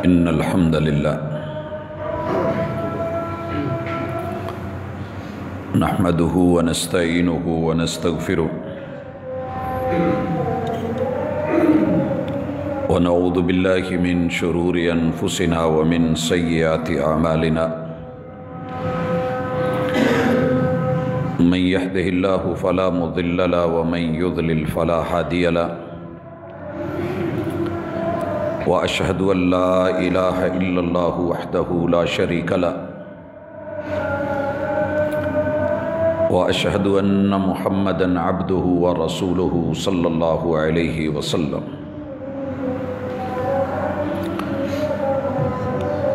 ان الحمد للہ نحمده ونستعینه ونستغفره ونعوذ باللہ من شرور انفسنا ومن سیئات اعمالنا من يهده الله فلا مضل له ومن يضلل فلا هادي له وأشهد أن لا إله إلا الله وحده لا شريك له وأشهد أن محمدًا عبده ورسوله صلى الله عليه وسلم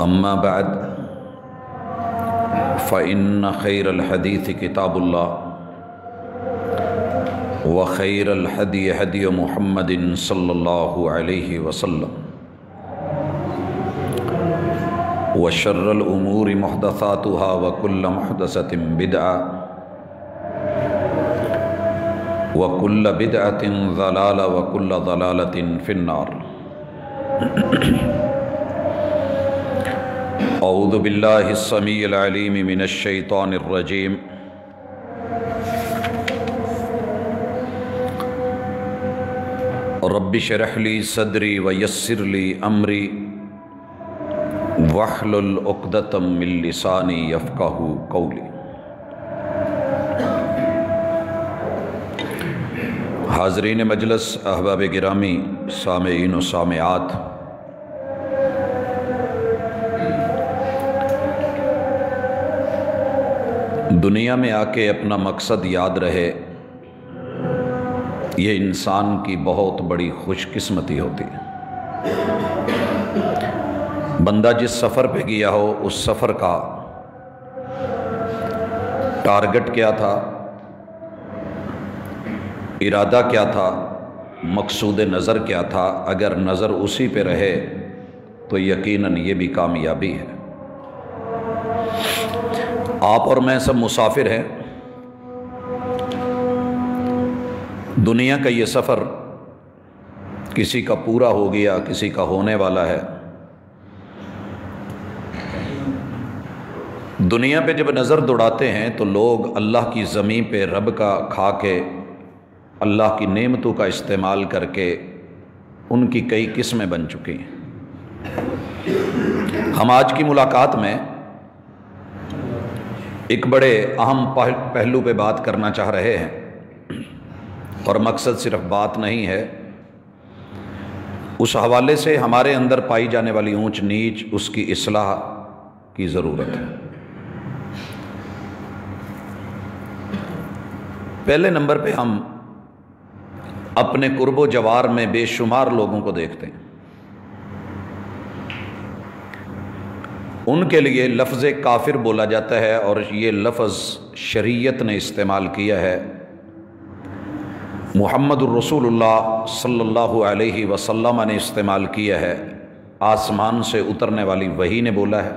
أما بعد فإن خير الحديث كتاب الله وخير الهدي هدي محمد صلى الله عليه وسلم وشر الأمور محدثاتها وكل محدثة بدعة وكل بدعة ضلالة وكل ضلالة في النار أعوذ بالله السميع العليم من الشيطان الرجيم رب اشرح لي صدري ويسر لي أمري واحلل عقدۃ من لسانی یفقہوا قولی۔ حاضرین مجلس، احباب گرامی، سامعین و سامعات، دنیا میں آ کے اپنا مقصد یاد رہے، یہ انسان کی بہت بڑی خوش قسمتی ہوتی ہے۔ بندہ جس سفر پہ گیا ہو اس سفر کا ٹارگٹ کیا تھا، ارادہ کیا تھا، مقصود نظر کیا تھا، اگر نظر اسی پہ رہے تو یقیناً یہ بھی کامیابی ہے۔ آپ اور میں سب مسافر ہیں۔ دنیا کا یہ سفر کسی کا پورا ہو گیا، کسی کا ہونے والا ہے۔ دنیا پہ جب نظر دوڑاتے ہیں تو لوگ اللہ کی زمین پہ رب کا کھا کے، اللہ کی نعمتوں کا استعمال کر کے ان کی کئی قسمیں بن چکی ہیں۔ ہم آج کی ملاقات میں ایک بڑے اہم پہلو پہ بات کرنا چاہ رہے ہیں، اور مقصد صرف بات نہیں ہے، اس حوالے سے ہمارے اندر پائی جانے والی اونچ نیچ، اس کی اصلاح کی ضرورت ہے۔ پہلے نمبر پہ ہم اپنے قرب و جوار میں بے شمار لوگوں کو دیکھتے ہیں، ان کے لیے لفظ کافر بولا جاتا ہے، اور یہ لفظ شریعت نے استعمال کیا ہے۔ محمد الرسول اللہ صلی اللہ علیہ وسلم نے استعمال کیا ہے، آسمان سے اترنے والی وحی نے بولا ہے،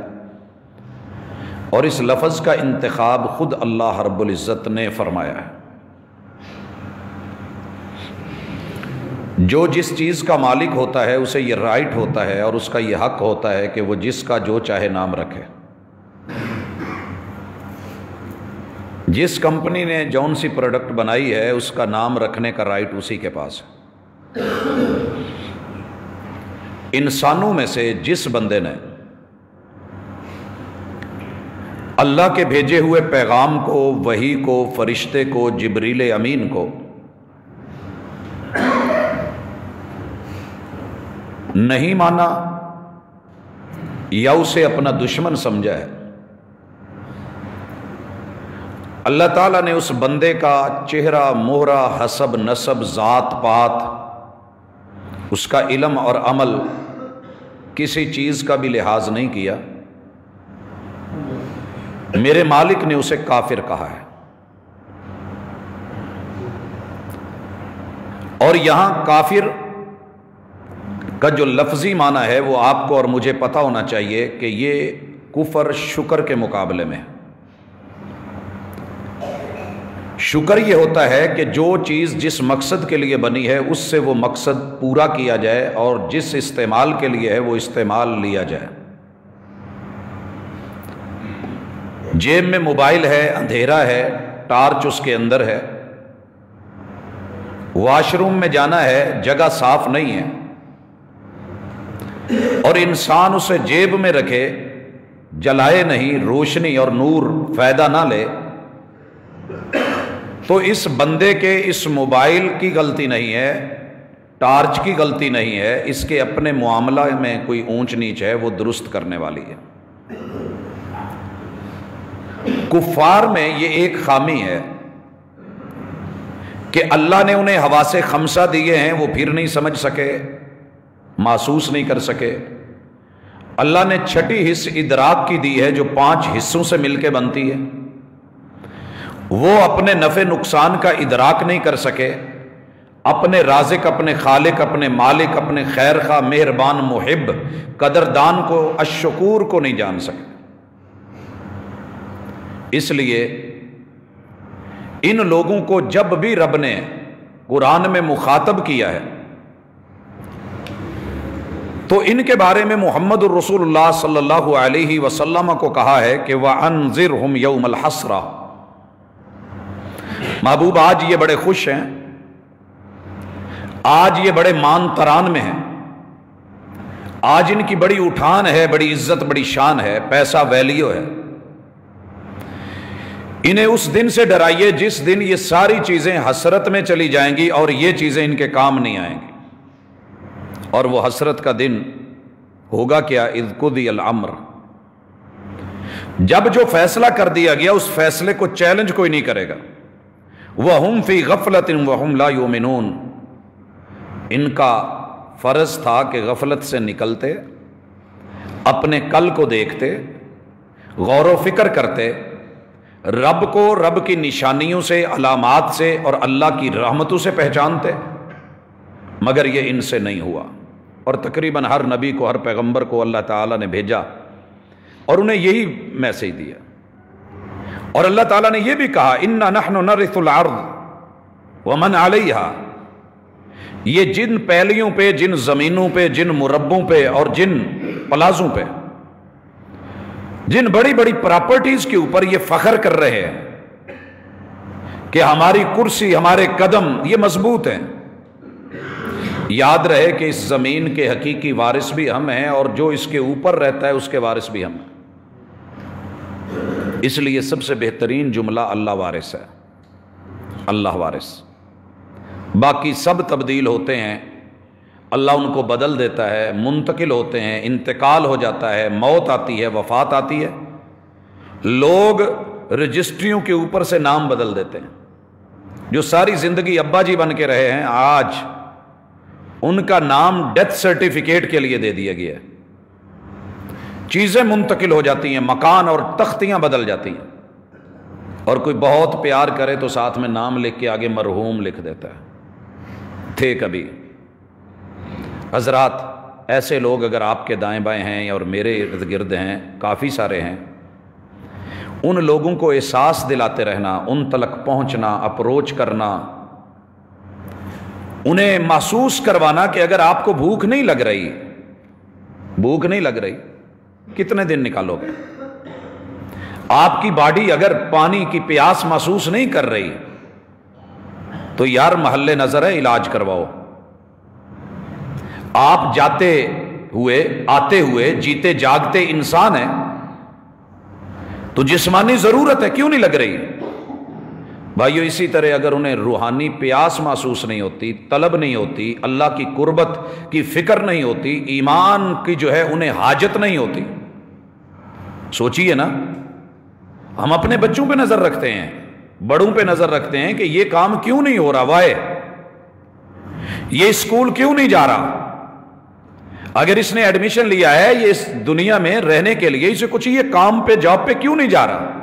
اور اس لفظ کا انتخاب خود اللہ رب العزت نے فرمایا ہے۔ جو جس چیز کا مالک ہوتا ہے اسے یہ رائٹ ہوتا ہے اور اس کا یہ حق ہوتا ہے کہ وہ جس کا جو چاہے نام رکھے۔ جس کمپنی نے جون سی پروڈکٹ بنائی ہے اس کا نام رکھنے کا رائٹ اسی کے پاس ہے۔ انسانوں میں سے جس بندے نے اللہ کے بھیجے ہوئے پیغام کو، وحی کو، فرشتے کو، جبریل امین کو نہیں مانا یا اسے اپنا دشمن سمجھا ہے، اللہ تعالیٰ نے اس بندے کا چہرہ، مہرہ، حسب، نسب، ذات پات، اس کا علم اور عمل کسی چیز کا بھی لحاظ نہیں کیا، میرے مالک نے اسے کافر کہا ہے۔ اور یہاں کافر کا جو لفظی معنی ہے وہ آپ کو اور مجھے پتہ ہونا چاہیے کہ یہ کفر شکر کے مقابلے میں ہے۔ شکر یہ ہوتا ہے کہ جو چیز جس مقصد کے لیے بنی ہے اس سے وہ مقصد پورا کیا جائے اور جس استعمال کے لیے ہے وہ استعمال لیا جائے۔ جیب میں موبائل ہے، اندھیرا ہے، ٹارچ اس کے اندر ہے، واش روم میں جانا ہے، جگہ صاف نہیں ہے، اور انسان اسے جیب میں رکھے، جلائے نہیں، روشنی اور نور فائدہ نہ لے، تو اس بندے کے اس موبائل کی غلطی نہیں ہے، ٹارچ کی غلطی نہیں ہے، اس کے اپنے معاملہ میں کوئی اونچ نیچ ہے، وہ درست کرنے والی ہے۔ کفار میں یہ ایک خامی ہے کہ اللہ نے انہیں حواس خمسہ دیے ہیں، وہ پھر نہیں سمجھ سکے، محسوس نہیں کر سکے۔ اللہ نے چھٹی حص ادراک کی دی ہے جو 5 حصوں سے مل کے بنتی ہے، وہ اپنے نفع نقصان کا ادراک نہیں کر سکے، اپنے رازق، اپنے خالق، اپنے مالک، اپنے خیر خواہ، مہربان، محب، قدردان کو، الشکور کو نہیں جان سکے۔ اس لیے ان لوگوں کو جب بھی رب نے قرآن میں مخاطب کیا ہے تو ان کے بارے میں محمد الرسول اللہ صلی اللہ علیہ وسلم کو کہا ہے کہ وَأَنذِرْهُمْ يَوْمَ الْحَسْرَةِ۔ محبوب آج یہ بڑے خوش ہیں، آج یہ بڑے مان تران میں ہیں، آج ان کی بڑی اٹھان ہے، بڑی عزت، بڑی شان ہے، پیسہ ویلیو ہے۔ انہیں اس دن سے ڈرائیے جس دن یہ ساری چیزیں حسرت میں چلی جائیں گی اور یہ چیزیں ان کے کام نہیں آئیں گی۔ اور وہ حسرت کا دن ہوگا کیا؟ اذ قضی الامر، جب جو فیصلہ کر دیا گیا اس فیصلے کو چیلنج کوئی نہیں کرے گا۔ وَهُمْ فِي غَفْلَةٍ وَهُمْ لَا يُؤْمِنُونَ، ان کا فرض تھا کہ غفلت سے نکلتے، اپنے کل کو دیکھتے، غور و فکر کرتے، رب کو رب کی نشانیوں سے، علامات سے اور اللہ کی رحمتوں سے پہچانتے، مگر یہ ان سے نہیں ہوا۔ اور تقریباً ہر نبی کو، ہر پیغمبر کو اللہ تعالیٰ نے بھیجا اور انہیں یہی میسج دیا۔ اور اللہ تعالیٰ نے یہ بھی کہا اِنَّا نَحْنُ نَرِثُ الْأَرْضَ وَمَنْ عَلَيْهَا، یہ جن پہلیوں پہ، جن زمینوں پہ، جن مربوں پہ اور جن پلازوں پہ، جن بڑی بڑی پراپرٹیز کے اوپر یہ فخر کر رہے ہیں کہ ہماری کرسی، ہمارے قدم یہ مضبوط ہیں، یاد رہے کہ اس زمین کے حقیقی وارث بھی ہم ہیں اور جو اس کے اوپر رہتا ہے اس کے وارث بھی ہم ہیں۔ اس لیے سب سے بہترین جملہ اللہ وارث ہے، اللہ وارث۔ باقی سب تبدیل ہوتے ہیں، اللہ ان کو بدل دیتا ہے، منتقل ہوتے ہیں، انتقال ہو جاتا ہے، موت آتی ہے، وفات آتی ہے، لوگ رجسٹریوں کے اوپر سے نام بدل دیتے ہیں۔ جو ساری زندگی ابا جی بن کے رہے ہیں، آج ان کا نام ڈیتھ سرٹیفکیٹ کے لیے دے دیا گیا ہے۔ چیزیں منتقل ہو جاتی ہیں، مکان اور تختیاں بدل جاتی ہیں، اور کوئی بہت پیار کرے تو ساتھ میں نام لکھ کے آگے مرحوم لکھ دیتا ہے۔ تھے کبھی حضرات ایسے لوگ اگر آپ کے دائیں بائیں ہیں اور میرے ارد گرد ہیں، کافی سارے ہیں، ان لوگوں کو احساس دلاتے رہنا، ان تلک پہنچنا، اپروچ کرنا، انہیں محسوس کروانا کہ اگر آپ کو بھوک نہیں لگ رہی، بھوک نہیں لگ رہی، کتنے دن نکالو گے؟ آپ کی باڈی اگر پانی کی پیاس محسوس نہیں کر رہی تو یار محلے نظر ہے، علاج کرواؤ۔ آپ جاتے ہوئے، آتے ہوئے، جیتے جاگتے انسان ہیں تو جسمانی ضرورت ہے، کیوں نہیں لگ رہی؟ بھائیو اسی طرح اگر انہیں روحانی پیاس محسوس نہیں ہوتی، طلب نہیں ہوتی، اللہ کی قربت کی فکر نہیں ہوتی، ایمان کی جو ہے انہیں حاجت نہیں ہوتی، سوچئے نا، ہم اپنے بچوں پہ نظر رکھتے ہیں، بڑوں پہ نظر رکھتے ہیں کہ یہ کام کیوں نہیں ہو رہا، وائے یہ اسکول کیوں نہیں جا رہا، اگر اس نے ایڈمیشن لیا ہے یہ اس دنیا میں رہنے کے لیے، اسے کچھ یہ کام پہ جاب پہ کیوں نہیں جا رہا؟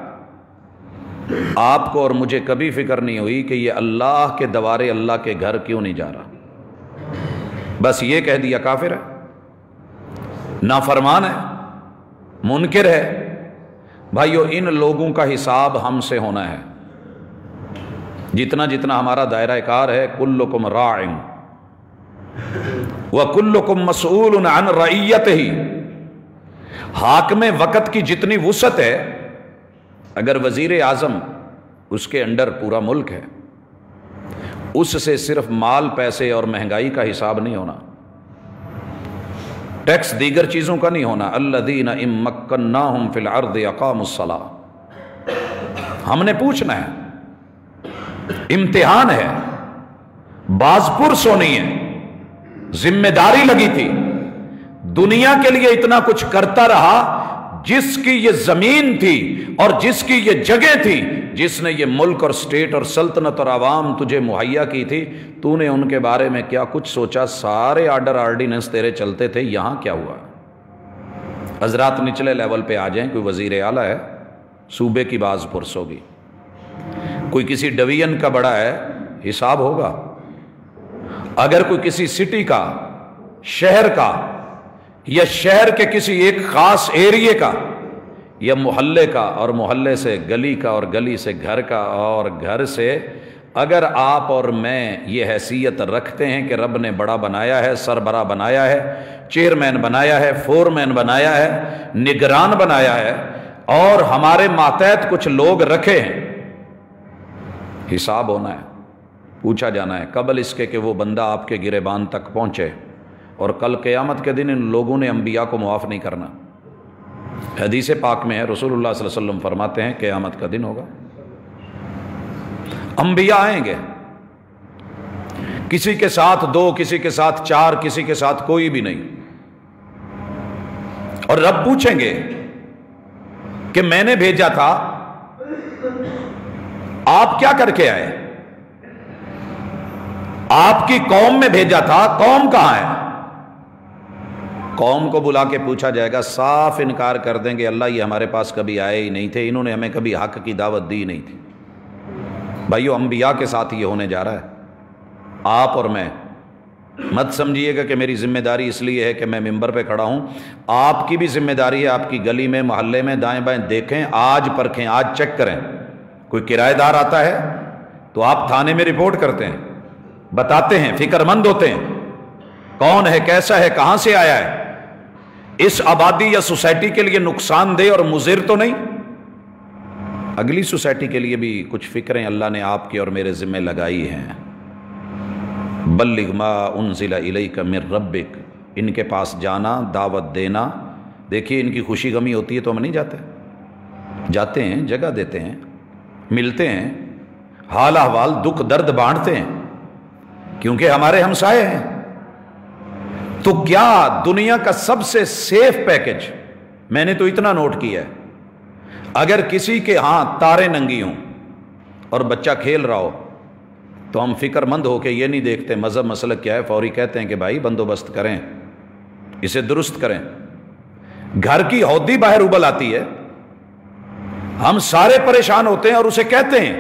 آپ کو اور مجھے کبھی فکر نہیں ہوئی کہ یہ اللہ کے دوارے اللہ کے گھر کیوں نہیں جا رہا؟ بس یہ کہہ دیا کافر ہے، نافرمان ہے، منکر ہے۔ بھائیو ان لوگوں کا حساب ہم سے ہونا ہے۔ جتنا جتنا ہمارا دائرہ کار ہے، کلکم راع وکلکم مسئول عن رعیتہ، حاکم وقت کی جتنی وسعت ہے، اگر وزیر اعظم اس کے انڈر پورا ملک ہے، اس سے صرف مال پیسے اور مہنگائی کا حساب نہیں ہونا، ٹیکس دیگر چیزوں کا نہیں ہونا۔ الذین ان مکناہم فی الارض اقاموا الصلاۃ، ہم نے پوچھنا ہے، امتحان ہے، باز پرس ہونی ہے، ذمہ داری لگی تھی، دنیا کے لیے اتنا کچھ کرتا رہا، جس کی یہ زمین تھی اور جس کی یہ جگہ تھی، جس نے یہ ملک اور سٹیٹ اور سلطنت اور عوام تجھے مہیا کی تھی، تو نے ان کے بارے میں کیا کچھ سوچا؟ سارے آرڈر آرڈیننس تیرے چلتے تھے، یہاں کیا ہوا؟ حضرات نچلے لیول پہ آ جائیں، کوئی وزیر اعلیٰ ہے، صوبے کی باز پرس ہوگی، کوئی کسی ڈویژن کا بڑا ہے، حساب ہوگا، اگر کوئی کسی سٹی کا، شہر کا، یا شہر کے کسی ایک خاص ایریے کا، یا محلے کا، اور محلے سے گلی کا، اور گلی سے گھر کا، اور گھر سے، اگر آپ اور میں یہ حیثیت رکھتے ہیں کہ رب نے بڑا بنایا ہے، سربراہ بنایا ہے، چیئرمین بنایا ہے، فورمین بنایا ہے، نگران بنایا ہے، اور ہمارے ماتحت کچھ لوگ رکھے ہیں، حساب ہونا ہے، پوچھا جانا ہے، قبل اس کے کہ وہ بندہ آپ کے گریبان تک پہنچے، اور کل قیامت کے دن ان لوگوں نے انبیاء کو معاف نہیں کرنا۔ حدیث پاک میں ہے، رسول اللہ صلی اللہ علیہ وسلم فرماتے ہیں قیامت کا دن ہوگا، انبیاء آئیں گے، کسی کے ساتھ 2، کسی کے ساتھ 4، کسی کے ساتھ کوئی بھی نہیں، اور رب پوچھیں گے کہ میں نے بھیجا تھا، آپ کیا کر کے آئے؟ آپ کی قوم میں بھیجا تھا، قوم کہاں ہے؟ قوم کو بلا کے پوچھا جائے گا، صاف انکار کر دیں گے، اللہ یہ ہمارے پاس کبھی آئے ہی نہیں تھے، انہوں نے ہمیں کبھی حق کی دعوت دی نہیں تھی۔ بھائیو انبیاء کے ساتھ یہ ہونے جا رہا ہے۔ آپ اور میں مت سمجھیے گا کہ میری ذمہ داری اس لیے ہے کہ میں ممبر پہ کھڑا ہوں، آپ کی بھی ذمہ داری ہے، آپ کی گلی میں، محلے میں، دائیں بائیں دیکھیں، آج پرکھیں، آج چیک کریں، کوئی کرایہ دار آتا ہے تو آپ تھانے میں رپورٹ کرتے ہیں، بتاتے ہیں، فکر مند ہوتے ہیں، کون ہے، کیسا ہے، کہاں سے آیا ہے، اس آبادی یا سوسائٹی کے لیے نقصان دہ اور مضر تو نہیں؟ اگلی سوسائٹی کے لیے بھی کچھ فکریں اللہ نے آپ کی اور میرے ذمہ لگائی ہیں۔ بلغ ما انزل الیک من ربک، ان کے پاس جانا، دعوت دینا، دیکھیے ان کی خوشی غمی ہوتی ہے تو ہم نہیں جاتے، جاتے ہیں، جگہ دیتے ہیں، ملتے ہیں، حال احوال، دکھ درد بانٹتے ہیں، کیونکہ ہمارے ہمسائے ہیں۔ تو کیا دنیا کا سب سے سیف پیکج، میں نے تو اتنا نوٹ کیا ہے، اگر کسی کے ہاں تارے ننگی ہوں اور بچہ کھیل رہا ہو تو ہم فکر مند ہو کے یہ نہیں دیکھتے مذہب مسلک کیا ہے، فوری کہتے ہیں کہ بھائی بندوبست کریں، اسے درست کریں۔ گھر کی ہودی باہر ابل آتی ہے، ہم سارے پریشان ہوتے ہیں اور اسے کہتے ہیں،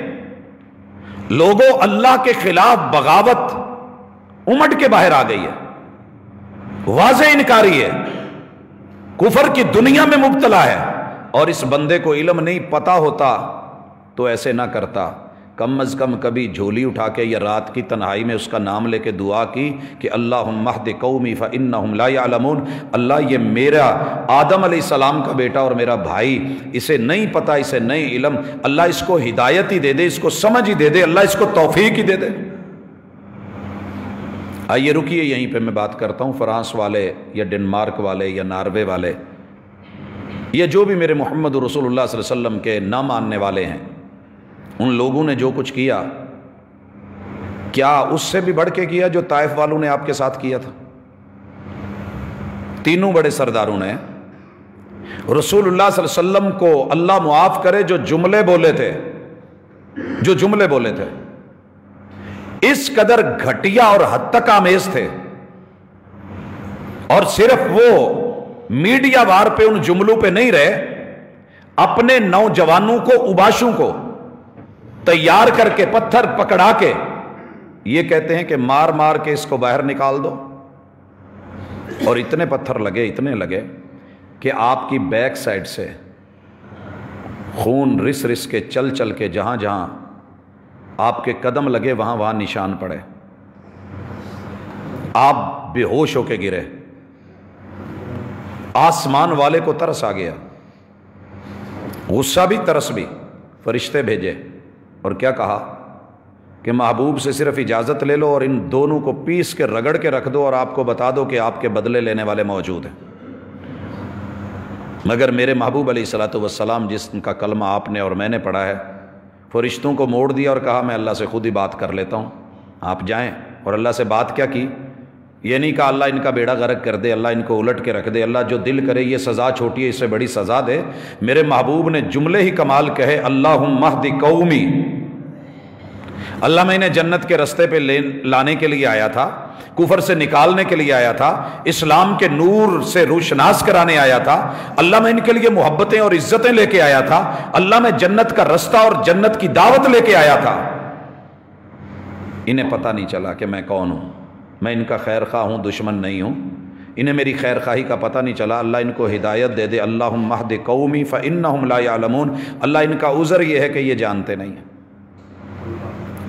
لوگوں اللہ کے خلاف بغاوت امٹ کے باہر آ گئی ہے، واضح انکاری ہے، کفر کی دنیا میں مبتلا ہے، اور اس بندے کو علم نہیں پتا ہوتا تو ایسے نہ کرتا، کم از کم کبھی جھولی اٹھا کے یا رات کی تنہائی میں اس کا نام لے کے دعا کی کہ اللہم اہد قومی فانہم لا یعلمون، اللہ یہ میرا آدم علیہ السلام کا بیٹا اور میرا بھائی، اسے نہیں پتا، اسے نہیں علم، اللہ اس کو ہدایت ہی دے دے، اس کو سمجھ ہی دے دے، اللہ اس کو توفیق ہی دے دے۔ آئیے رکیے یہیں پہ میں بات کرتا ہوں، فرانس والے یا ڈنمارک والے یا ناروے والے، یہ جو بھی میرے محمد رسول اللہ صلی اللہ علیہ وسلم کے نہ ماننے والے ہیں، ان لوگوں نے جو کچھ کیا، کیا اس سے بھی بڑھ کے کیا جو طائف والوں نے آپ کے ساتھ کیا تھا؟ تینوں بڑے سرداروں نے رسول اللہ صلی اللہ علیہ وسلم کو، اللہ معاف کرے، جو جملے بولے تھے اس قدر گھٹیا اور حد تک آمیز تھے، اور صرف وہ میڈیا وار پہ ان جملوں پہ نہیں رہے، اپنے نوجوانوں کو، اباشوں کو تیار کر کے، پتھر پکڑا کے یہ کہتے ہیں کہ مار مار کے اس کو باہر نکال دو. اور اتنے پتھر لگے، اتنے لگے کہ آپ کی بیک سائڈ سے خون رس رس کے، چل چل کے، جہاں جہاں آپ کے قدم لگے وہاں وہاں نشان پڑے. آپ بے ہوش ہو کے گرے. آسمان والے کو ترس آ گیا، غصہ بھی ترس بھی. فرشتے بھیجے اور کیا کہا کہ محبوب سے صرف اجازت لے لو اور ان دونوں کو پیس کے رگڑ کے رکھ دو اور آپ کو بتا دو کہ آپ کے بدلے لینے والے موجود ہیں. مگر میرے محبوب علیہ الصلوۃ والسلام، جس کا کلمہ آپ نے اور میں نے پڑھا ہے، فرشتوں کو موڑ دیا اور کہا میں اللہ سے خود ہی بات کر لیتا ہوں، آپ جائیں. اور اللہ سے بات کیا کی؟ یہ نہیں کہا اللہ ان کا بیڑا غرق کر دے، اللہ ان کو الٹ کے رکھ دے، اللہ جو دل کرے، یہ سزا چھوٹی ہے، اس سے بڑی سزا دے. میرے محبوب نے جملے ہی کمال کہے، اللہم اہد قومی، اللہ میں انہیں جنت کے رستے پہ لانے کے لیے آیا تھا، کفر سے نکالنے کے لیے آیا تھا، اسلام کے نور سے روشناس کرانے آیا تھا، اللہ میں ان کے لیے محبتیں اور عزتیں لے کے آیا تھا، اللہ میں جنت کا رستہ اور جنت کی دعوت لے کے آیا تھا. انہیں پتہ نہیں چلا کہ میں کون ہوں، میں ان کا خیر خواہ ہوں، دشمن نہیں ہوں. انہیں میری خیر خواہی کا پتہ نہیں چلا. اللہ ان کو ہدایت دے دے. اللہم اہد قومی فانہم لا یعلمون. اللہ ان کا عذر یہ ہے کہ یہ جانتے نہیں ہیں.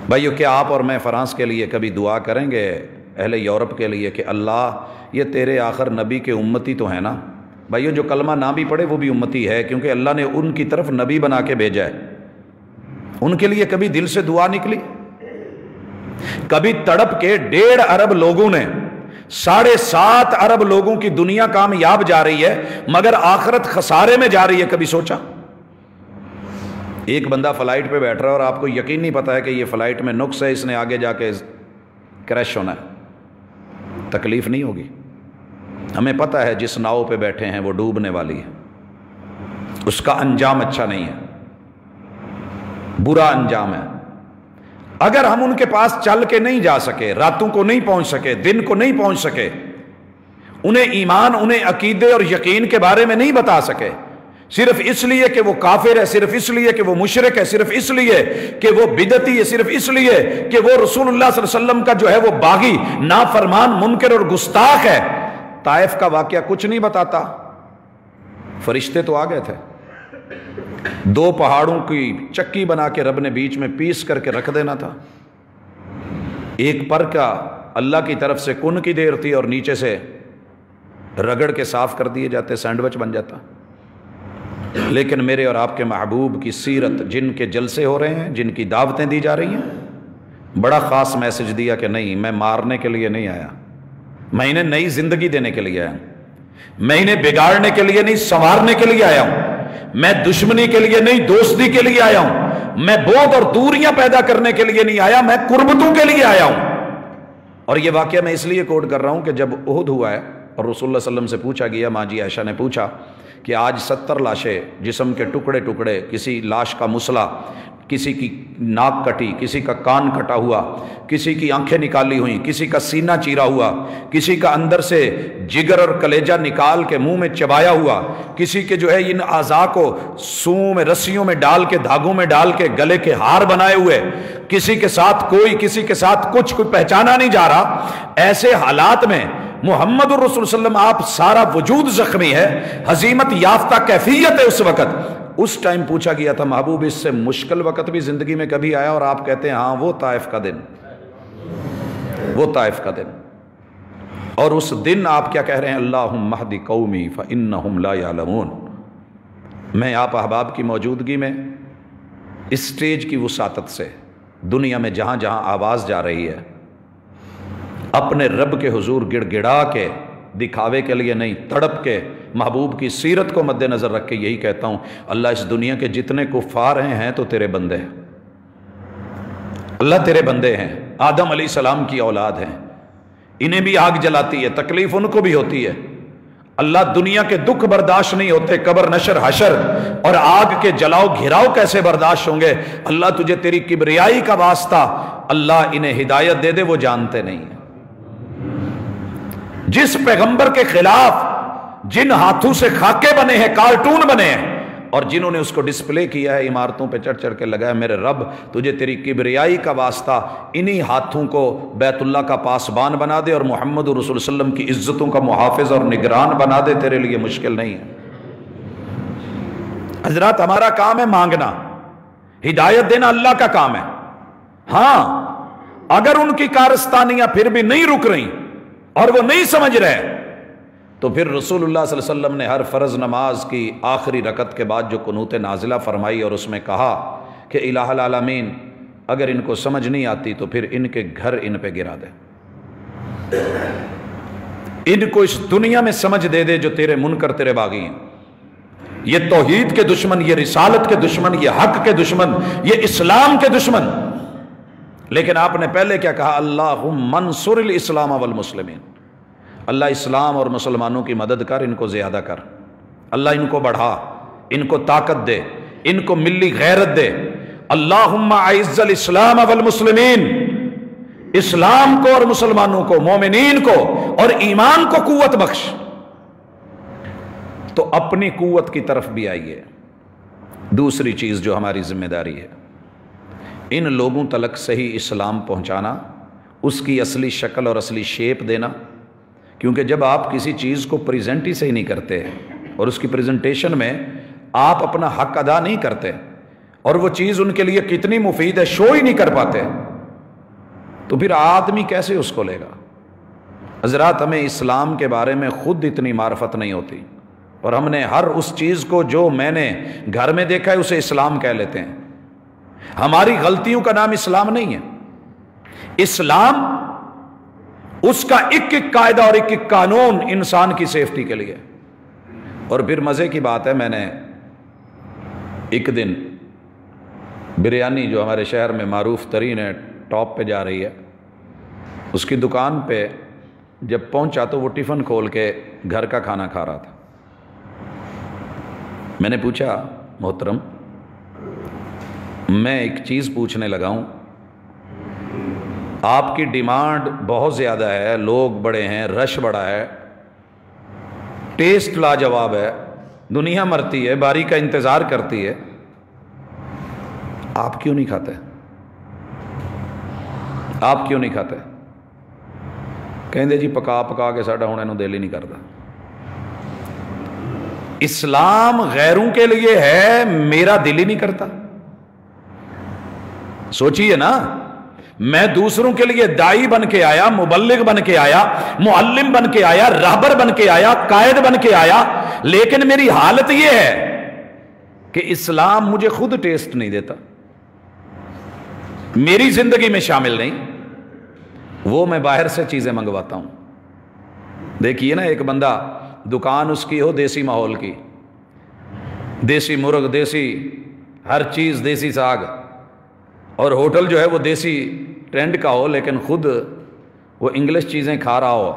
بھائیو، کیا آپ اور میں فرانس کے لیے کبھی دعا کریں گے، اہل یورپ کے لیے، کہ اللہ یہ تیرے آخر نبی کے امتی تو ہیں نا؟ بھائیو، جو کلمہ نہ بھی پڑھے وہ بھی امتی ہے، کیونکہ اللہ نے ان کی طرف نبی بنا کے بھیجا ہے. ان کے لیے کبھی دل سے دعا نکلی؟ کبھی تڑپ کے 1.5 ارب لوگوں نے، 7.5 ارب لوگوں کی دنیا کامیاب جا رہی ہے مگر آخرت خسارے میں جا رہی ہے، کبھی سوچا؟ ایک بندہ فلائٹ پہ بیٹھ رہا ہے اور آپ کو یقین نہیں پتا ہے کہ یہ فلائٹ میں نقص ہے، اس نے آگے جا کے کریش ہونا ہے. تکلیف نہیں ہوگی؟ ہمیں پتا ہے جس ناؤ پہ بیٹھے ہیں وہ ڈوبنے والی ہے، اس کا انجام اچھا نہیں ہے، برا انجام ہے. اگر ہم ان کے پاس چل کے نہیں جا سکے، راتوں کو نہیں پہنچ سکے، دن کو نہیں پہنچ سکے، انہیں ایمان، انہیں عقیدے اور یقین کے بارے میں نہیں بتا سکے، صرف اس لیے کہ وہ کافر ہے، صرف اس لیے کہ وہ مشرک ہے، صرف اس لیے کہ وہ بدعتی ہے، صرف اس لیے کہ وہ رسول اللہ صلی اللہ علیہ وسلم کا جو ہے وہ باغی، نافرمان، منکر اور گستاخ ہے. طائف کا واقعہ کچھ نہیں بتاتا. فرشتے تو آ گئے تھے. 2 پہاڑوں کی چکی بنا کے رب نے بیچ میں پیس کر کے رکھ دینا تھا. ایک پر کا اللہ کی طرف سے کن کی دیر تھی اور نیچے سے رگڑ کے صاف کر دیے جاتے، سینڈوچ بن جاتا. لیکن میرے اور آپ کے محبوب کی سیرت، جن کے جلسے ہو رہے ہیں، جن کی دعوتیں دی جا رہی ہیں، بڑا خاص میسج دیا کہ نہیں، میں مارنے کے لیے نہیں آیا، میں انہیں نئی زندگی دینے کے لیے آیا ہوں، میں انہیں بگاڑنے کے لیے نہیں، سنوارنے کے لیے آیا ہوں، میں دشمنی کے لیے نہیں، دوستی کے لیے آیا ہوں، میں بغض اور دوریاں پیدا کرنے کے لیے نہیں آیا، میں قربتوں کے لیے آیا ہوں. اور یہ واقعہ میں اس لیے کوٹ کر رہا ہوں کہ جب احد ہوا ہے اور رسول اللہ صلی اللہ علیہ وسلم سے پوچھا گیا، ماں جی عائشہ نے پوچھا کہ آج 70 لاشیں، جسم کے ٹکڑے ٹکڑے، کسی لاش کا مسلا، کسی کی ناک کٹی، کسی کا کان کٹا ہوا، کسی کی آنکھیں نکالی ہوئی، کسی کا سینہ چیرا ہوا، کسی کا اندر سے جگر اور کلیجہ نکال کے منہ میں چبایا ہوا، کسی کے جو ہے ان اعضاء کو سوؤں میں، رسیوں میں ڈال کے، دھاگوں میں ڈال کے گلے کے ہار بنائے ہوئے، کسی کے ساتھ کوئی، کسی کے ساتھ کچھ، کوئی پہچانا نہیں جا رہا. ایسے حالات میں محمد الرسول صلی اللہ علیہ وسلم، آپ سارا وجود زخمی ہے، ہزیمت یافتہ کیفیت ہے اس وقت. اس ٹائم پوچھا گیا تھا، محبوب اس سے مشکل وقت بھی زندگی میں کبھی آیا؟ اور آپ کہتے ہیں ہاں، وہ طائف کا دن، وہ طائف کا دن. اور اس دن آپ کیا کہہ رہے ہیں؟ اللہم اہد قومی فانہم لا یعلمون. میں آپ احباب کی موجودگی میں اسٹیج کی وسعت سے دنیا میں جہاں جہاں آواز جا رہی ہے، اپنے رب کے حضور گڑ گڑا کے، دکھاوے کے لیے نہیں، تڑپ کے، محبوب کی سیرت کو مد نظر رکھ کے یہی کہتا ہوں، اللہ اس دنیا کے جتنے کفار ہیں تو تیرے بندے ہیں، اللہ تیرے بندے ہیں، آدم علیہ السلام کی اولاد ہیں، انہیں بھی آگ جلاتی ہے، تکلیف ان کو بھی ہوتی ہے. اللہ دنیا کے دکھ برداشت نہیں ہوتے، قبر، نشر، حشر اور آگ کے جلاؤ گھراؤ کیسے برداشت ہوں گے؟ اللہ تجھے تیری کبریائی کا واسطہ، اللہ انہیں ہدایت دے دے، وہ جانتے نہیں ہیں. جس پیغمبر کے خلاف جن ہاتھوں سے خاکے بنے ہیں، کارٹون بنے ہیں، اور جنہوں نے اس کو ڈسپلے کیا ہے، عمارتوں پہ چڑھ چڑھ کے لگایا، میرے رب تجھے تیری کبریائی کا واسطہ انہی ہاتھوں کو بیت اللہ کا پاسبان بنا دے اور محمد رسول اللہ علیہ وسلم کی عزتوں کا محافظ اور نگران بنا دے، تیرے لیے مشکل نہیں ہے۔ حضرات ہمارا کام ہے مانگنا، ہدایت دینا اللہ کا کام ہے۔ ہاں اگر ان کی کارستانیاں پھر بھی نہیں رک رہی اور وہ نہیں سمجھ رہے، تو پھر رسول اللہ صلی اللہ علیہ وسلم نے ہر فرض نماز کی آخری رکعت کے بعد جو قنوت نازلہ فرمائی اور اس میں کہا کہ الہ العالمین اگر ان کو سمجھ نہیں آتی تو پھر ان کے گھر ان پہ گرا دے، ان کو اس دنیا میں سمجھ دے دے جو تیرے منکر تیرے باغی ہیں، یہ توحید کے دشمن، یہ رسالت کے دشمن، یہ حق کے دشمن، یہ اسلام کے دشمن۔ لیکن آپ نے پہلے کیا کہا؟ اللہم انصر الاسلام والمسلمین، اللہ اسلام اور مسلمانوں کی مدد کر، ان کو زیادہ کر، اللہ ان کو بڑھا، ان کو طاقت دے، ان کو ملی غیرت دے۔ اللہم اعز الاسلام والمسلمین، اسلام کو اور مسلمانوں کو، مومنین کو اور ایمان کو قوت بخش۔ تو اپنی قوت کی طرف بھی آئیے۔ دوسری چیز جو ہماری ذمہ داری ہے، ان لوگوں تلک صحیح اسلام پہنچانا، اس کی اصلی شکل اور اصلی شیپ دینا، کیونکہ جب آپ کسی چیز کو پریزنٹ ہی صحیح نہیں کرتے اور اس کی پریزنٹیشن میں آپ اپنا حق ادا نہیں کرتے اور وہ چیز ان کے لیے کتنی مفید ہے شو ہی نہیں کر پاتے، تو پھر آدمی کیسے اس کو لے گا؟ حضرات ہمیں اسلام کے بارے میں خود اتنی معرفت نہیں ہوتی، اور ہم نے ہر اس چیز کو جو میں نے گھر میں دیکھا ہے اسے اسلام کہہ لیتے ہیں۔ ہماری غلطیوں کا نام اسلام نہیں ہے۔ اسلام اس کا ایک ایک قاعدہ اور ایک ایک قانون انسان کی سیفٹی کے لیے۔ اور پھر مزے کی بات ہے، میں نے ایک دن بریانی جو ہمارے شہر میں معروف ترین ہے، ٹاپ پہ جا رہی ہے، اس کی دکان پہ جب پہنچا تو وہ ٹفن کھول کے گھر کا کھانا کھا رہا تھا۔ میں نے پوچھا، محترم میں ایک چیز پوچھنے لگا ہوں، آپ کی ڈیمانڈ بہت زیادہ ہے، لوگ بڑے ہیں، رش بڑا ہے، ٹیسٹ لاجواب ہے، دنیا مرتی ہے، باری کا انتظار کرتی ہے، آپ کیوں نہیں کھاتے؟ آپ کیوں نہیں کھاتے؟ کہیں جی پکا پکا کے ساڈا ہونے نو دل ہی نہیں کرتا۔ اسلام غیروں کے لیے ہے، میرا دل ہی نہیں کرتا۔ سوچئے نا، میں دوسروں کے لیے دائی بن کے آیا، مبلغ بن کے آیا، معلم بن کے آیا، راہبر بن کے آیا، قائد بن کے آیا، لیکن میری حالت یہ ہے کہ اسلام مجھے خود ٹیسٹ نہیں دیتا، میری زندگی میں شامل نہیں، وہ میں باہر سے چیزیں منگواتا ہوں۔ دیکھیے نا، ایک بندہ دکان اس کی ہو دیسی ماحول کی، دیسی مرغ، دیسی ہر چیز، دیسی ساگ، اور ہوٹل جو ہے وہ دیسی ٹرینڈ کا ہو لیکن خود وہ انگلش چیزیں کھا رہا ہو،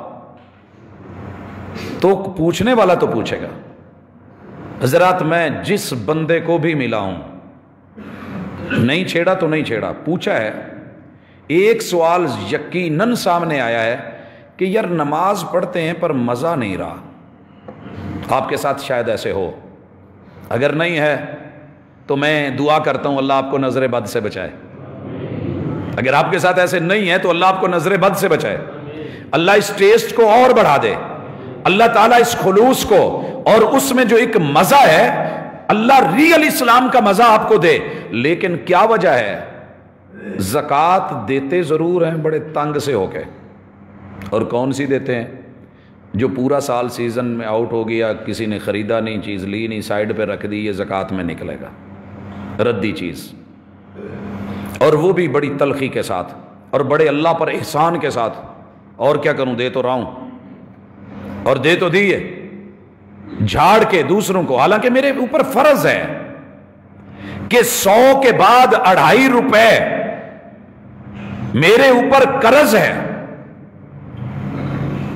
تو پوچھنے والا تو پوچھے گا۔ حضرات میں جس بندے کو بھی ملا ہوں، نہیں چھیڑا تو نہیں چھیڑا، پوچھا ہے، ایک سوال یقیناً سامنے آیا ہے کہ یار نماز پڑھتے ہیں پر مزہ نہیں رہا۔ آپ کے ساتھ شاید ایسے ہو، اگر نہیں ہے تو میں دعا کرتا ہوں اللہ آپ کو نظر بد سے بچائے۔ اگر آپ کے ساتھ ایسے نہیں ہے تو اللہ آپ کو نظر بد سے بچائے، اللہ اس ٹیسٹ کو اور بڑھا دے، اللہ تعالیٰ اس خلوص کو اور اس میں جو ایک مزہ ہے، اللہ ریئل اسلام کا مزہ آپ کو دے۔ لیکن کیا وجہ ہے؟ زکوٰۃ دیتے ضرور ہیں بڑے تنگ سے ہو کے، اور کون سی دیتے ہیں؟ جو پورا سال سیزن میں آؤٹ ہو گیا، کسی نے خریدا نہیں، چیز لی نہیں، سائیڈ پہ رکھ دی، یہ زکوٰۃ میں نکلے گا، ردی چیز، اور وہ بھی بڑی تلخی کے ساتھ اور بڑے اللہ پر احسان کے ساتھ۔ اور کیا کروں، دے تو رہا ہوں، اور دے تو دیے جھاڑ کے دوسروں کو، حالانکہ میرے اوپر فرض ہے کہ 100 کے بعد 2.5 روپے میرے اوپر قرض ہے،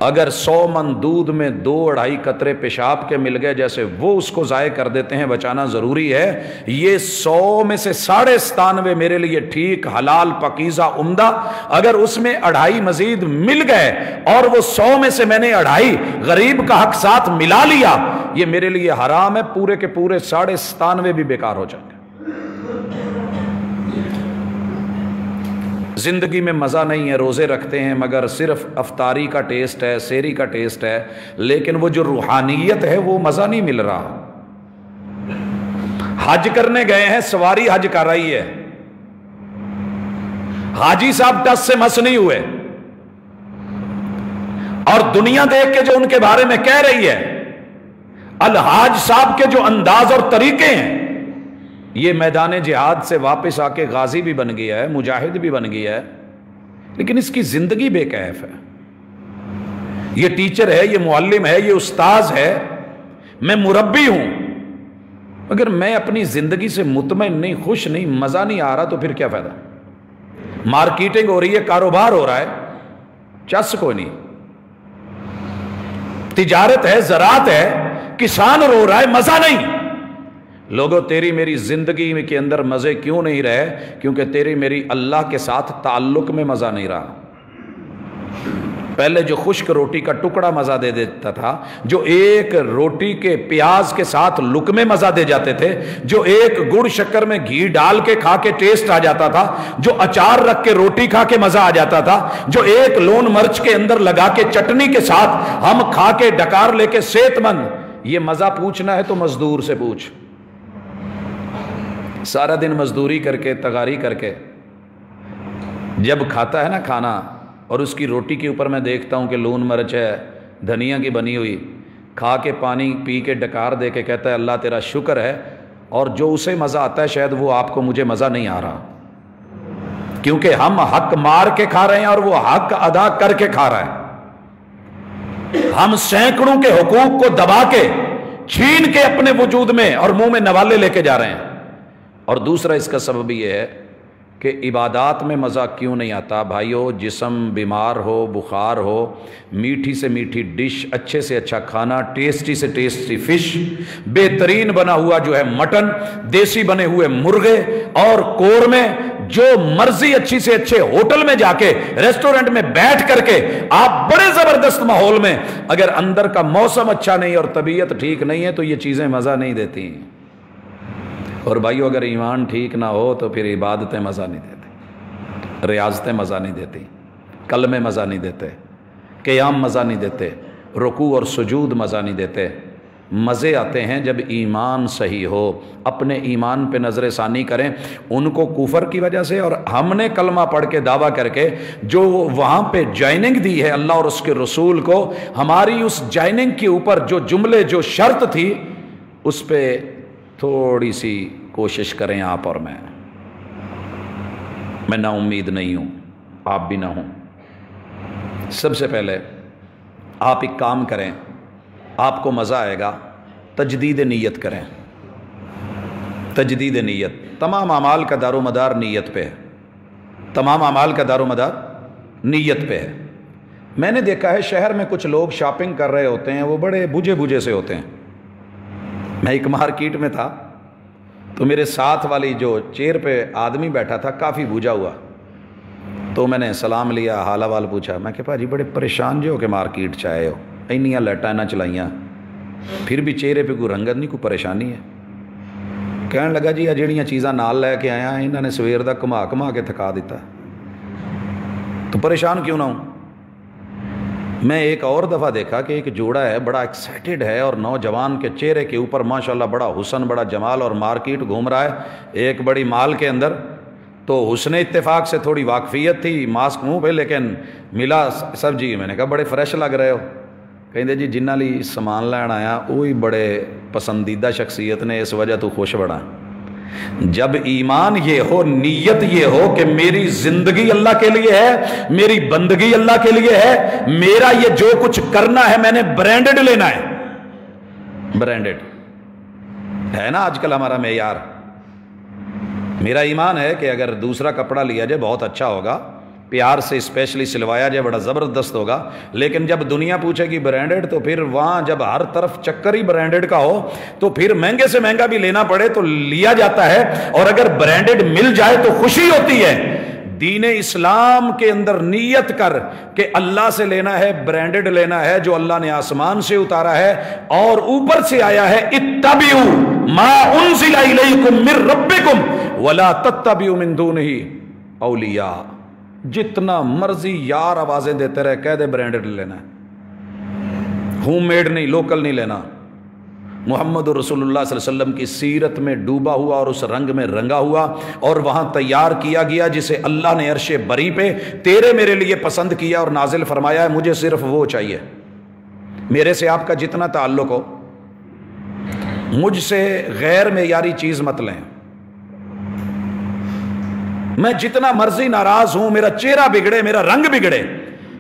اگر 100 من دودھ میں 2-2.5 قطرے پیشاب کے مل گئے، جیسے وہ اس کو ضائع کر دیتے ہیں، بچانا ضروری ہے، یہ 100 میں سے 97.5 میرے لیے ٹھیک، حلال، پاکیزہ، عمدہ، اگر اس میں 2.5 مزید مل گئے اور وہ 100 میں سے میں نے 2.5 غریب کا حق ساتھ ملا لیا، یہ میرے لیے حرام ہے، پورے کے پورے 97.5 بھی بیکار ہو جائیں گے۔ زندگی میں مزہ نہیں ہے، روزے رکھتے ہیں مگر صرف افطاری کا ٹیسٹ ہے، سحری کا ٹیسٹ ہے، لیکن وہ جو روحانیت ہے وہ مزہ نہیں مل رہا۔ حج کرنے گئے ہیں، سواری حج کر رہی ہے، حاجی صاحب ٹس سے مس نہیں ہوئے، اور دنیا دیکھ کے جو ان کے بارے میں کہہ رہی ہے، الحاج صاحب کے جو انداز اور طریقے ہیں، یہ میدان جہاد سے واپس آ کے غازی بھی بن گیا ہے، مجاہد بھی بن گیا ہے، لیکن اس کی زندگی بے کیف ہے۔ یہ ٹیچر ہے، یہ معلم ہے، یہ استاذ ہے، میں مربی ہوں، اگر میں اپنی زندگی سے مطمئن نہیں، خوش نہیں، مزہ نہیں آ رہا، تو پھر کیا فائدہ؟ مارکیٹنگ ہو رہی ہے، کاروبار ہو رہا ہے، چس کوئی نہیں، تجارت ہے، زراعت ہے، کسان رو رہا ہے، مزہ نہیں۔ لوگوں، تیری میری زندگی کے اندر مزے کیوں نہیں رہے؟ کیونکہ تیری میری اللہ کے ساتھ تعلق میں مزہ نہیں رہا۔ پہلے جو خشک روٹی کا ٹکڑا مزہ دے دیتا تھا، جو ایک روٹی کے پیاز کے ساتھ لقمے مزہ دے جاتے تھے، جو ایک گڑ شکر میں گھی ڈال کے کھا کے ٹیسٹ آ جاتا تھا، جو اچار رکھ کے روٹی کھا کے مزہ آ جاتا تھا، جو ایک لون مرچ کے اندر لگا کے چٹنی کے ساتھ ہم کھا کے ڈکار لے کے صحت مند، یہ مزہ پوچھنا ہے تو مزدور سے پوچھ۔ سارا دن مزدوری کر کے، تغاری کر کے جب کھاتا ہے نا کھانا، اور اس کی روٹی کے اوپر میں دیکھتا ہوں کہ لون مرچ ہے، دھنیا کی بنی ہوئی، کھا کے پانی پی کے ڈکار دے کے کہتا ہے اللہ تیرا شکر ہے، اور جو اسے مزہ آتا ہے شاید وہ آپ کو، مجھے مزہ نہیں آ رہا، کیونکہ ہم حق مار کے کھا رہے ہیں اور وہ حق ادا کر کے کھا رہا ہے۔ ہم سینکڑوں کے حقوق کو دبا کے، چھین کے اپنے وجود میں اور منہ میں نوالے لے کے جا رہے ہیں۔ اور دوسرا اس کا سبب یہ ہے کہ عبادات میں مزہ کیوں نہیں آتا؟ بھائیو، جسم بیمار ہو، بخار ہو، میٹھی سے میٹھی ڈش، اچھے سے اچھا کھانا، ٹیسٹی سے ٹیسٹی فش، بہترین بنا ہوا جو ہے مٹن، دیسی بنے ہوئے مرغے اور قورمے، جو مرضی اچھی سے اچھے ہوٹل میں جا کے، ریسٹورنٹ میں بیٹھ کر کے آپ بڑے زبردست ماحول میں، اگر اندر کا موسم اچھا نہیں اور طبیعت ٹھیک نہیں ہے تو یہ چیزیں مزہ نہیں دیتی۔ اور بھائیو، اگر ایمان ٹھیک نہ ہو تو پھر عبادتیں مزہ نہیں دیتی، ریاضتیں مزہ نہیں دیتی، کلمے مزہ نہیں دیتے، قیام مزہ نہیں دیتے، رکوع اور سجود مزہ نہیں دیتے۔ مزے آتے ہیں جب ایمان صحیح ہو۔ اپنے ایمان پہ نظر ثانی کریں، ان کو کفر کی وجہ سے، اور ہم نے کلمہ پڑھ کے دعویٰ کر کے جو وہاں پہ جوائننگ دی ہے اللہ اور اس کے رسول کو، ہماری اس جوائننگ کے اوپر جو جملے، جو شرط تھی، اس پہ تھوڑی سی کوشش کریں آپ اور میں نا امید نہیں ہوں، آپ بھی نہ ہوں۔ سب سے پہلے آپ ایک کام کریں، آپ کو مزہ آئے گا، تجدید نیت کریں۔ تجدید نیت، تمام اعمال کا دار و مدار نیت پہ ہے، تمام اعمال کا دار و مدار نیت پہ ہے۔ میں نے دیکھا ہے شہر میں کچھ لوگ شاپنگ کر رہے ہوتے ہیں، وہ بڑے بوجھے بوجھے سے ہوتے ہیں۔ میں ایک مارکیٹ میں تھا تو میرے ساتھ والی جو چیئر پہ آدمی بیٹھا تھا کافی بوجھا ہوا، تو میں نے سلام لیا، حال احوال پوچھا۔ میں کہ بھاجی بڑے پریشان جو ہو کہ مارکیٹ چ آئے ہو، اینیاں لٹاں نہ چلائیاں، پھر بھی چہرے پہ کوئی رنگت نہیں، کوئی پریشانی ہے؟ کہنے لگا جی جہڑیاں چیزاں نال لے کے آیا انہوں نے سویر دا گھما گھما کے تھکا دیتا، تو پریشان کیوں نہ ہوں۔ میں ایک اور دفعہ دیکھا کہ ایک جوڑا ہے، بڑا ایکسائٹڈ ہے، اور نوجوان کے چہرے کے اوپر ماشاءاللہ بڑا حسن، بڑا جمال، اور مارکیٹ گھوم رہا ہے ایک بڑی مال کے اندر۔ تو حسن اتفاق سے تھوڑی واقفیت تھی، ماسک منہ پہ، لیکن ملا سب جی۔ میں نے کہا بڑے فریش لگ رہے ہو۔ کہتے جی جنہ لی سامان لین آیا وہی بڑے پسندیدہ شخصیت نے، اس وجہ تو خوش بڑا۔ جب ایمان یہ ہو، نیت یہ ہو کہ میری زندگی اللہ کے لیے ہے، میری بندگی اللہ کے لیے ہے، میرا یہ جو کچھ کرنا ہے میں نے برانڈڈ لینا ہے۔ برانڈڈ ہے نا آج کل ہمارا معیار۔ میرا ایمان ہے کہ اگر دوسرا کپڑا لیا جائے بہت اچھا ہوگا، پیار سے اسپیشلی سلوایا جائے بڑا زبردست ہوگا. لیکن جب دنیا پوچھے گی برانڈڈ تو پھر وہاں جب ہر طرف چکر ہی برانڈڈ کا ہو تو پھر مہنگے سے مہنگا بھی لینا پڑے تو لیا جاتا ہے, اور اگر برانڈڈ مل جائے تو خوشی ہوتی ہے. دین اسلام کے اندر نیت کر کہ اللہ سے لینا ہے, برانڈڈ لینا ہے جو اللہ نے آسمان سے اتارا ہے اور اوپر سے آیا ہے, اتبعوا ما انزل الیکم من ربکم ولا تتبعوا من دونہ اولیاء. جتنا مرضی یار آوازیں دیتے رہے, کہہ دے برانڈڈ لینا ہے, ہوم میڈ نہیں, لوکل نہیں لینا. محمد رسول اللہ صلی اللہ علیہ وسلم کی سیرت میں ڈوبا ہوا اور اس رنگ میں رنگا ہوا اور وہاں تیار کیا گیا جسے اللہ نے عرش بری پہ تیرے میرے لیے پسند کیا اور نازل فرمایا ہے, مجھے صرف وہ چاہیے. میرے سے آپ کا جتنا تعلق ہو, مجھ سے غیر معیاری چیز مت لیں. میں جتنا مرضی ناراض ہوں, میرا چہرہ بگڑے, میرا رنگ بگڑے,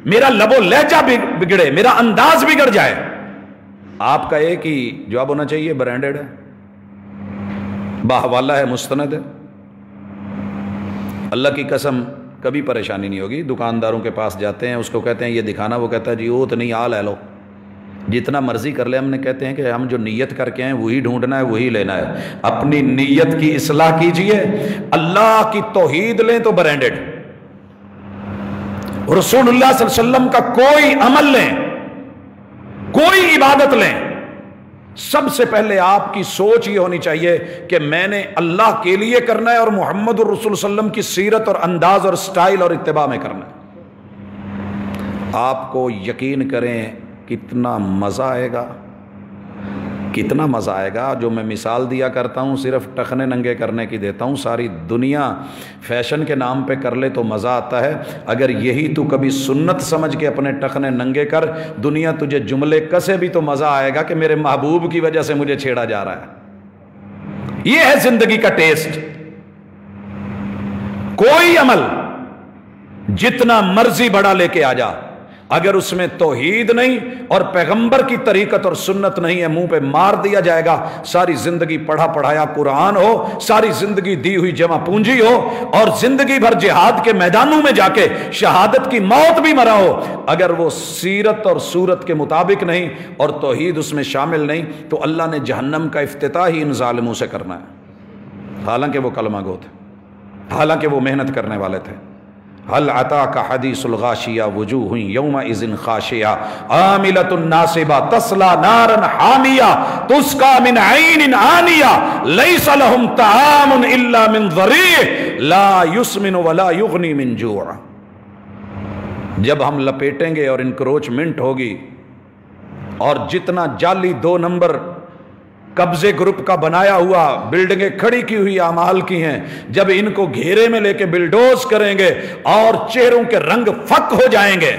میرا لب و لہجہ بگڑے, میرا انداز بگڑ جائے, آپ کا ایک ہی جواب ہونا چاہیے, برانڈڈ ہے, باحوالہ ہے, مستند ہے. اللہ کی قسم کبھی پریشانی نہیں ہوگی. دکانداروں کے پاس جاتے ہیں, اس کو کہتے ہیں یہ دکھانا, وہ کہتا ہے جی وہ تو نہیں, آ لے لو, جتنا مرضی کر لیں. ہم نے کہتے ہیں کہ ہم جو نیت کر کے آئیں وہی ڈھونڈنا ہے, وہی لینا ہے. اپنی نیت کی اصلاح کیجئے, اللہ کی توحید لیں تو برانڈڈ, رسول اللہ صلی اللہ علیہ وسلم کا کوئی عمل لیں, کوئی عبادت لیں, سب سے پہلے آپ کی سوچ یہ ہونی چاہیے کہ میں نے اللہ کے لیے کرنا ہے اور محمد الرسول صلی اللہ علیہ وسلم کی سیرت اور انداز اور سٹائل اور اتباع میں کرنا ہے. آپ کو یقین کریں کتنا مزہ آئے گا, کتنا مزہ آئے گا. جو میں مثال دیا کرتا ہوں صرف ٹخنے ننگے کرنے کی دیتا ہوں, ساری دنیا فیشن کے نام پہ کر لے تو مزہ آتا ہے. اگر یہی تو کبھی سنت سمجھ کے اپنے ٹخنے ننگے کر, دنیا تجھے جملے کسے بھی تو مزہ آئے گا کہ میرے محبوب کی وجہ سے مجھے چھیڑا جا رہا ہے. یہ ہے زندگی کا ٹیسٹ. کوئی عمل جتنا مرضی بڑا لے کے آ جا, اگر اس میں توحید نہیں اور پیغمبر کی طریقت اور سنت نہیں ہے, منہ پہ مار دیا جائے گا. ساری زندگی پڑھا پڑھایا قرآن ہو, ساری زندگی دی ہوئی جمع پونجی ہو, اور زندگی بھر جہاد کے میدانوں میں جا کے شہادت کی موت بھی مرا ہو, اگر وہ سیرت اور صورت کے مطابق نہیں اور توحید اس میں شامل نہیں, تو اللہ نے جہنم کا افتتاح ہی ان ظالموں سے کرنا ہے. حالانکہ وہ کلمہ گو تھے, حالانکہ وہ محنت کرنے والے تھے. هل اتاك حدیث الغاشیہ وجوہ یومئذ خاشعہ عاملۃ ناصبہ تصلی نارا حامیہ تسقی من عین آنیہ لیس لهم طعام الا من ضریع لا یسمن ولا یغنی من جوع. جب ہم لپیٹیں گے اور انکروچمنٹ ہوگی اور جتنا جعلی 2 نمبر قبضے گروپ کا بنایا ہوا بلڈنگیں کھڑی کی ہوئی اعمال کی ہیں, جب ان کو گھیرے میں لے کے بلڈوز کریں گے اور چہروں کے رنگ فک ہو جائیں گے,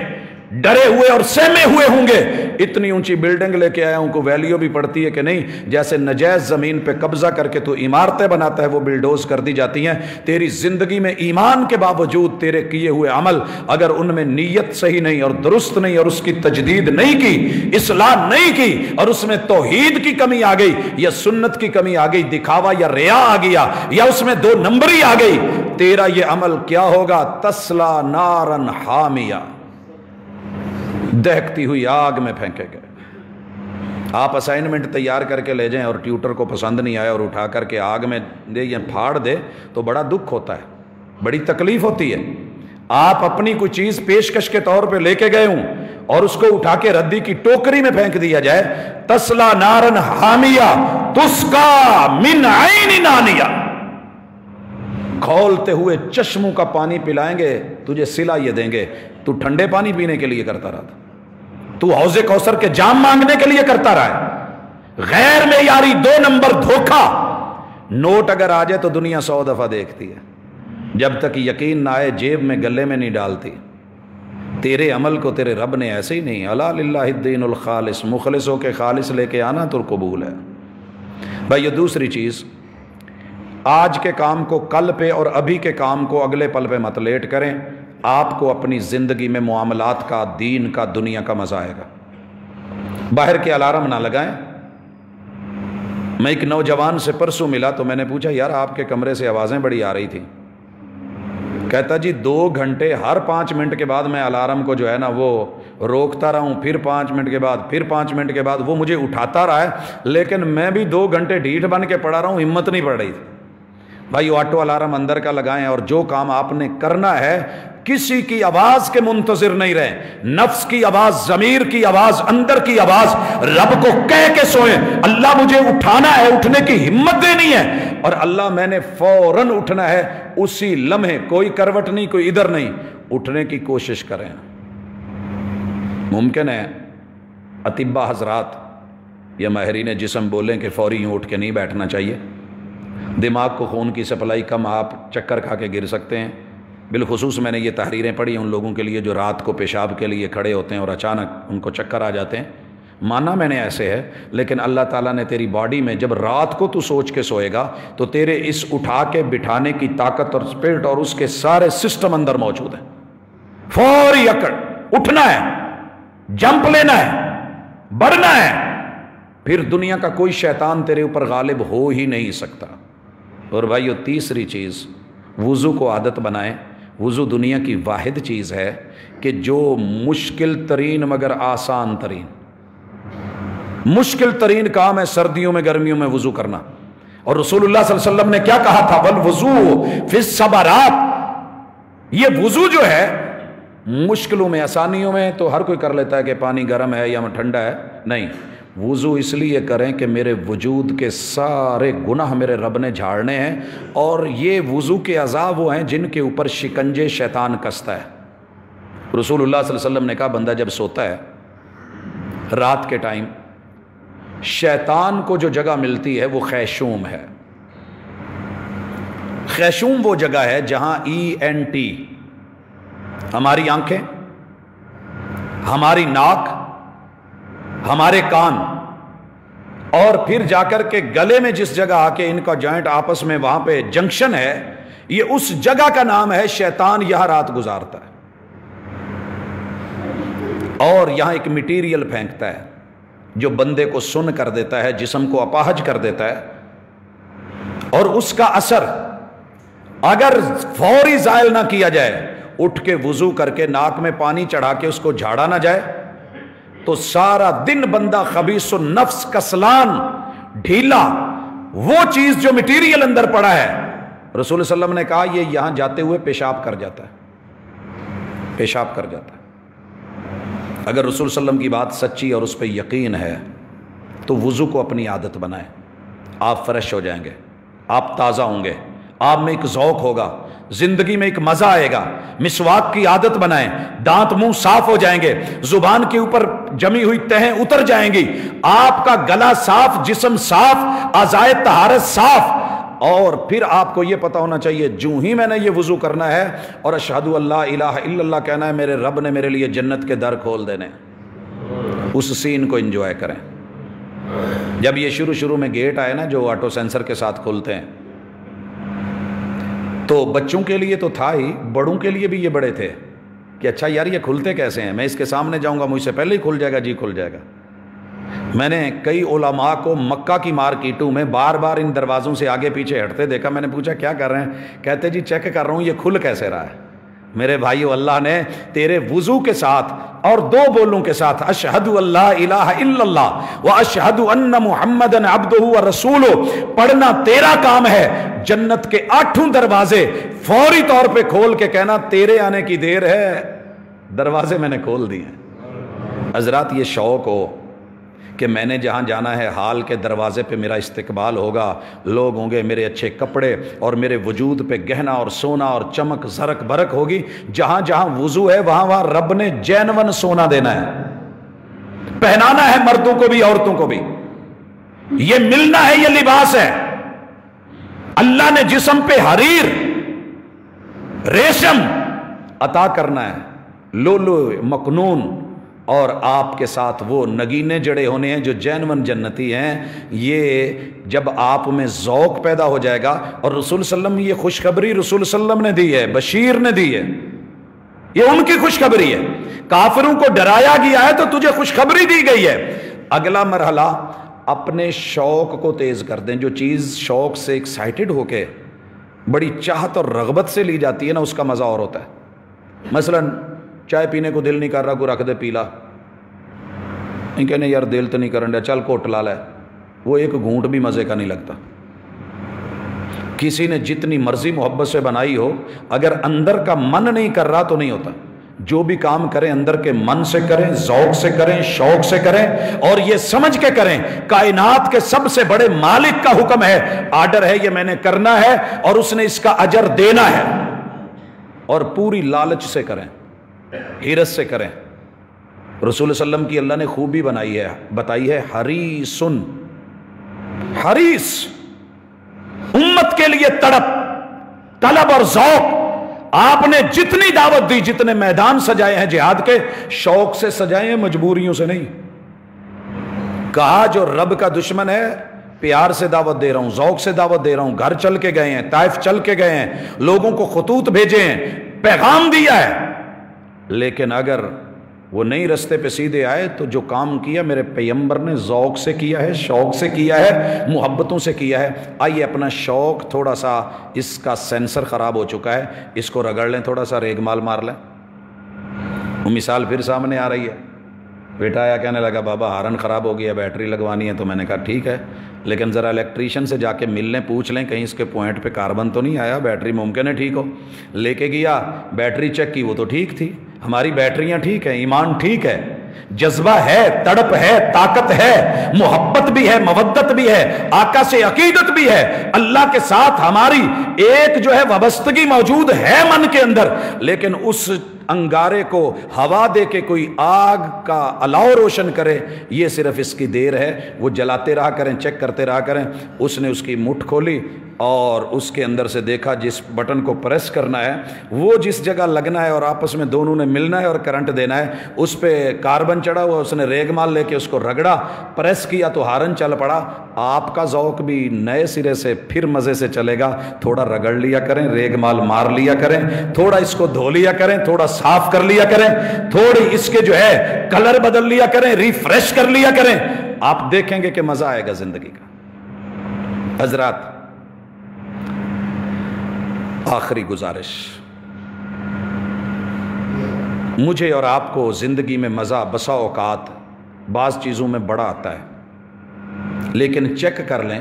ڈرے ہوئے اور سہمے ہوئے ہوں گے. اتنی اونچی بلڈنگ لے کے آیا ہوں, کو ویلیو بھی پڑتی ہے کہ نہیں, جیسے نجائز زمین پہ قبضہ کر کے تو عمارتیں بناتا ہے وہ بلڈوز کر دی جاتی ہیں. تیری زندگی میں ایمان کے باوجود تیرے کیے ہوئے عمل اگر ان میں نیت صحیح نہیں اور درست نہیں اور اس کی تجدید نہیں کی, اصلاح نہیں کی, اور اس میں توحید کی کمی آ گئی یا سنت کی کمی آ گئی, دکھاوا یا ریا آ گیا یا اس میں 2 نمبری آ گئی, تیرا یہ عمل کیا ہوگا؟ تسلا نارن حامیہ, دہکتی ہوئی آگ میں پھینکے گئے. آپ اسائنمنٹ تیار کر کے لے جائیں اور ٹیوٹر کو پسند نہیں آیا اور اٹھا کر کے آگ میں دے یا پھاڑ دے تو بڑا دکھ ہوتا ہے, بڑی تکلیف ہوتی ہے. آپ اپنی کوئی چیز پیشکش کے طور پہ لے کے گئے ہوں اور اس کو اٹھا کے ردی کی ٹوکری میں پھینک دیا جائے, تسلا نارن حامیہ تسقی من عین آنیہ, کھولتے ہوئے چشموں کا پانی پلائیں گے, تجھے صلہ یہ دیں گے. تو ٹھنڈے پانی پینے کے لیے کرتا رہا تھا, تو حوض کوثر کے جام مانگنے کے لیے کرتا رہا ہے. غیر معیاری 2 نمبر دھوکا. نوٹ اگر آ جائے تو دنیا 100 دفعہ دیکھتی ہے, جب تک یقین نہ آئے جیب میں گلے میں نہیں ڈالتی. تیرے عمل کو تیرے رب نے ایسے ہی نہیں, الا للہ الدین الخالص, مخلص ہو کے خالص لے کے آنا تو قبول ہے. بھائی یہ دوسری چیز, آج کے کام کو کل پہ اور ابھی کے کام کو اگلے پل پہ مت لیٹ کریں. آپ کو اپنی زندگی میں معاملات کا, دین کا, دنیا کا مزہ آئے گا. باہر کے الارم نہ لگائیں. میں ایک نوجوان سے پرسوں ملا تو میں نے پوچھا, یار آپ کے کمرے سے آوازیں بڑی آ رہی تھیں, کہتا جی 2 گھنٹے ہر 5 منٹ کے بعد میں الارم کو جو ہے نا وہ روکتا رہا ہوں، پھر 5 منٹ کے بعد، پھر 5 منٹ کے بعد، وہ مجھے اٹھاتا رہا ہے، لیکن میں بھی 2 گھنٹے ڈھیٹ بن کے پڑا رہا ہوں، ہمت نہیں پڑ رہی تھی۔ بھائی آٹو الارم اندر کا لگائیں اور جو کام آپ نے کرنا ہے کسی کی آواز کے منتظر نہیں رہیں، نفس کی آواز، ضمیر کی آواز، اندر کی آواز، رب کو کہہ کے سوئیں اللہ مجھے اٹھانا ہے، اٹھنے کی ہمت دینی ہے، اور اللہ میں نے فوراً اٹھنا ہے، اسی لمحے، کوئی کروٹ نہیں، کوئی ادھر نہیں، اٹھنے کی کوشش کریں۔ ممکن ہے اطباء حضرات یا ماہرین جسم بولیں کہ فوری یوں اٹھ کے نہیں بیٹھنا چاہیے، دماغ کو خون کی سپلائی کم، آپ چکر کھا کے گر سکتے ہیں۔ بالخصوص میں نے یہ تحریریں پڑھی ان لوگوں کے لیے جو رات کو پیشاب کے لیے کھڑے ہوتے ہیں اور اچانک ان کو چکر آ جاتے ہیں، مانا میں نے ایسے ہے، لیکن اللہ تعالیٰ نے تیری باڈی میں جب رات کو تو سوچ کے سوئے گا تو تیرے اس اٹھا کے بٹھانے کی طاقت اور اسپرٹ اور اس کے سارے سسٹم اندر موجود ہیں۔ فوری اکڑ اٹھنا ہے، جمپ لینا ہے، بڑھنا ہے، پھر دنیا کا کوئی شیطان تیرے اوپر غالب ہو ہی نہیں سکتا۔ اور بھائیو تیسری چیز، وضو کو عادت بنائیں۔ وضو دنیا کی واحد چیز ہے کہ جو مشکل ترین مگر آسان ترین، مشکل ترین کام ہے سردیوں میں گرمیوں میں وضو کرنا، اور رسول اللہ صلی اللہ علیہ وسلم نے کیا کہا تھا؟ والوضو فی الصبرات، یہ وضو جو ہے مشکلوں میں، آسانیوں میں تو ہر کوئی کر لیتا ہے کہ پانی گرم ہے یا ٹھنڈا ہے، نہیں، وضو اس لیے کریں کہ میرے وجود کے سارے گناہ میرے رب نے جھاڑنے ہیں، اور یہ وضو کے عذاب وہ ہیں جن کے اوپر شکنجے شیطان کستا ہے۔ رسول اللہ صلی اللہ علیہ وسلم نے کہا بندہ جب سوتا ہے رات کے ٹائم، شیطان کو جو جگہ ملتی ہے وہ خیشوم ہے۔ خیشوم وہ جگہ ہے جہاں ENT، ہماری آنکھیں، ہماری ناک، ہمارے کان، اور پھر جا کر کے گلے میں جس جگہ آ کے ان کا جوائنٹ آپس میں وہاں پہ جنکشن ہے، یہ اس جگہ کا نام ہے شیطان یہاں رات گزارتا ہے، اور یہاں ایک مٹیریل پھینکتا ہے جو بندے کو سن کر دیتا ہے، جسم کو اپاہج کر دیتا ہے، اور اس کا اثر اگر فوری زائل نہ کیا جائے، اٹھ کے وضو کر کے ناک میں پانی چڑھا کے اس کو جھاڑا نہ جائے، تو سارا دن بندہ خبیث النفس، کسلان، ڈھیلا، وہ چیز جو مٹیریل اندر پڑا ہے، رسول صلی اللہ علیہ وسلم نے کہا یہ یہاں جاتے ہوئے پیشاب کر جاتا ہے، پیشاب کر جاتا ہے۔ اگر رسول صلی اللہ علیہ وسلم کی بات سچی اور اس پہ یقین ہے تو وضو کو اپنی عادت بنائیں، آپ فریش ہو جائیں گے، آپ تازہ ہوں گے، آپ میں ایک ذوق ہوگا، زندگی میں ایک مزہ آئے گا۔ مسواک کی عادت بنائیں، دانت منہ صاف ہو جائیں گے، زبان کے اوپر جمی ہوئی تہیں اتر جائیں گی، آپ کا گلا صاف، جسم صاف، اعضائے طہارت صاف، اور پھر آپ کو یہ پتا ہونا چاہیے جو ہی میں نے یہ وضو کرنا ہے اور اشہد اللہ الہ الا اللہ کہنا ہے، میرے رب نے میرے لیے جنت کے در کھول دینے۔ اس سین کو انجوائے کریں۔ جب یہ شروع میں گیٹ آئے نا جو آٹو سینسر کے ساتھ کھلتے ہیں، تو بچوں کے لیے تو تھا ہی، بڑوں کے لیے بھی یہ بڑے تھے کہ اچھا یار یہ کھلتے کیسے ہیں، میں اس کے سامنے جاؤں گا مجھ سے پہلے ہی کھل جائے گا، جی کھل جائے گا۔ میں نے کئی علماء کو مکہ کی مارکیٹوں میں بار بار ان دروازوں سے آگے پیچھے ہٹتے دیکھا، میں نے پوچھا کیا کر رہے ہیں؟ کہتے جی چیک کر رہا ہوں یہ کھل کیسے رہا ہے۔ میرے بھائیو، اللہ نے تیرے وضو کے ساتھ اور 2 بولوں کے ساتھ اشہد اللہ الہ الا اللہ و اشہد ان محمد عبدہ و رسولہ پڑھنا تیرا کام ہے۔ جنت کے 8 دروازے فوری طور پہ کھول کے کہنا تیرے آنے کی دیر ہے، دروازے میں نے کھول دیے۔ حضرات یہ شوق ہو کہ میں نے جہاں جانا ہے حال کے دروازے پہ میرا استقبال ہوگا، لوگ ہوں گے، میرے اچھے کپڑے اور میرے وجود پہ گہنا اور سونا اور چمک زرک برک ہوگی۔ جہاں جہاں وضو ہے وہاں وہاں رب نے جینون سونا دینا ہے، پہنانا ہے مردوں کو بھی عورتوں کو بھی، یہ ملنا ہے، یہ لباس ہے۔ اللہ نے جسم پہ حریر، ریشم عطا کرنا ہے، لولو مکنون، اور آپ کے ساتھ وہ نگینے جڑے ہونے ہیں جو جینون جنتی ہیں۔ یہ جب آپ میں ذوق پیدا ہو جائے گا، اور رسول صلی اللہ علیہ وسلم یہ خوشخبری رسول صلی اللہ علیہ وسلم نے دی ہے، بشیر نے دی ہے، یہ ان کی خوشخبری ہے۔ کافروں کو ڈرایا گیا ہے تو تجھے خوشخبری دی گئی ہے۔ اگلا مرحلہ اپنے شوق کو تیز کر دیں، جو چیز شوق سے ایکسائٹڈ ہو کے بڑی چاہت اور رغبت سے لی جاتی ہے نا، اس کا مزہ اور ہوتا ہے۔ مثلا چائے پینے کو دل نہیں کر رہا، کوئی رکھ دے پیلا، نہیں کہنے یار دل تو نہیں کرن رہا، چل کوٹ لا لے، وہ ایک گھونٹ بھی مزے کا نہیں لگتا۔ کسی نے جتنی مرضی محبت سے بنائی ہو، اگر اندر کا من نہیں کر رہا تو نہیں ہوتا۔ جو بھی کام کریں اندر کے من سے کریں، ذوق سے کریں، شوق سے کریں، اور یہ سمجھ کے کریں کائنات کے سب سے بڑے مالک کا حکم ہے، آرڈر ہے، یہ میں نے کرنا ہے اور اس نے اس کا اجر دینا ہے، اور پوری لالچ سے کریں، حرص سے کریں۔ رسول صلی اللہ علیہ وسلم کی اللہ نے خوبی بتائی ہے، حریصن، حریص، امت کے لیے تڑپ، طلب اور ذوق۔ آپ نے جتنی دعوت دی، جتنے میدان سجائے ہیں جہاد کے، شوق سے سجائے ہیں، مجبوریوں سے نہیں۔ کہا جو رب کا دشمن ہے، پیار سے دعوت دے رہا ہوں، ذوق سے دعوت دے رہا ہوں، گھر چل کے گئے ہیں، طائف چل کے گئے ہیں، لوگوں کو خطوط بھیجے ہیں، پیغام دیا ہے، لیکن اگر وہ نئی رستے پہ سیدھے آئے تو جو کام کیا میرے پیغمبر نے ذوق سے کیا ہے، شوق سے کیا ہے، محبتوں سے کیا ہے۔ آئیے اپنا شوق تھوڑا سا، اس کا سینسر خراب ہو چکا ہے، اس کو رگڑ لیں، تھوڑا سا ریگ مال مار لیں۔ وہ مثال پھر سامنے آ رہی ہے۔ بیٹا آیا کہنے لگا بابا ہارن خراب ہو گیا، بیٹری لگوانی ہے، تو میں نے کہا ٹھیک ہے، لیکن ذرا الیکٹریشین سے جا کے مل لیں، پوچھ لیں کہیں اس کے پوائنٹ پہ کاربن تو نہیں آیا، بیٹری ممکن ہے ٹھیک ہو۔ لے کے گیا، بیٹری چیک کی، وہ تو ٹھیک تھی۔ ہماری بیٹریاں ٹھیک ہیں، ایمان ٹھیک ہے، جذبہ ہے، تڑپ ہے، طاقت ہے، محبت بھی ہے، مودت بھی ہے، آقا سے عقیدت بھی ہے، اللہ کے ساتھ ہماری ایک جو ہے وابستگی موجود ہے من کے اندر، لیکن اس انگارے کو ہوا دے کے کوئی آگ کا الاؤ روشن کرے، یہ صرف اس کی دیر ہے۔ وہ جلاتے رہا کریں، چیک کرتے رہا کریں۔ اس نے اس کی مٹھ کھولی اور اس کے اندر سے دیکھا جس بٹن کو پریس کرنا ہے، وہ جس جگہ لگنا ہے اور آپس میں دونوں نے ملنا ہے اور کرنٹ دینا ہے، اس پہ کاربن چڑھا ہوا، اس نے ریگ مال لے کے اس کو رگڑا، پریس کیا تو ہارن چل پڑا۔ آپ کا ذوق بھی نئے سرے سے پھر مزے سے چلے گا۔ تھوڑا رگڑ لیا کریں، ریگ مال مار لیا کریں، تھوڑا اس کو دھو لیا کریں، تھوڑا صاف کر لیا کریں، تھوڑی اس کے جو ہے کلر بدل لیا کریں، ریفریش کر لیا کریں، آپ دیکھیں گے کہ مزہ آئے گا زندگی کا۔ حضرات، آخری گزارش، مجھے اور آپ کو زندگی میں مزہ بسا اوقات بعض چیزوں میں بڑا آتا ہے، لیکن چیک کر لیں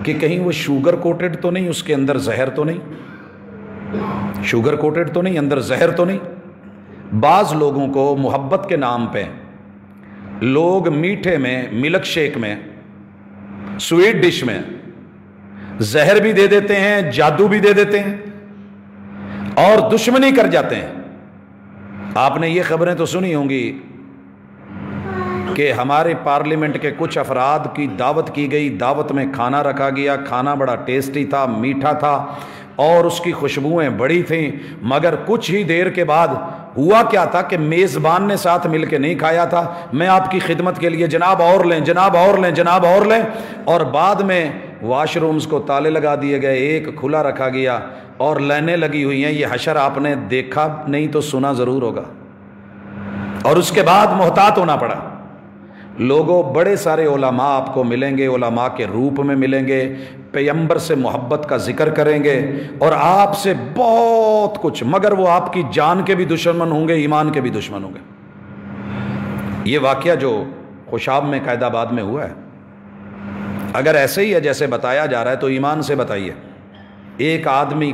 کہ کہیں وہ شوگر کوٹڈ تو نہیں، اس کے اندر زہر تو نہیں، شوگر کوٹڈ تو نہیں، اندر زہر تو نہیں۔ بعض لوگوں کو محبت کے نام پہ لوگ میٹھے میں، ملک شیک میں، سویٹ ڈش میں زہر بھی دے دیتے ہیں، جادو بھی دے دیتے ہیں اور دشمنی کر جاتے ہیں۔ آپ نے یہ خبریں تو سنی ہوں گی کہ ہمارے پارلیمنٹ کے کچھ افراد کی دعوت کی گئی، دعوت میں کھانا رکھا گیا، کھانا بڑا ٹیسٹی تھا، میٹھا تھا اور اس کی خوشبوئیں بڑی تھیں، مگر کچھ ہی دیر کے بعد ہوا کیا تھا کہ میزبان نے ساتھ مل کے نہیں کھایا تھا، میں آپ کی خدمت کے لیے جناب اور لیں، جناب اور لیں، جناب اور لیں، اور بعد میں واش رومز کو تالے لگا دیے گئے، ایک کھلا رکھا گیا اور لائنیں لگی ہوئی ہیں۔ یہ حشر آپ نے دیکھا نہیں تو سنا ضرور ہوگا، اور اس کے بعد محتاط ہونا پڑا۔ لوگوں، بڑے سارے علماء آپ کو ملیں گے، علماء کے روپ میں ملیں گے، پیغمبر سے محبت کا ذکر کریں گے اور آپ سے بہت کچھ، مگر وہ آپ کی جان کے بھی دشمن ہوں گے، ایمان کے بھی دشمن ہوں گے۔ یہ واقعہ جو خوشاب میں قائد آباد میں ہوا ہے، اگر ایسے ہی ہے جیسے بتایا جا رہا ہے تو ایمان سے بتائیے، ایک آدمی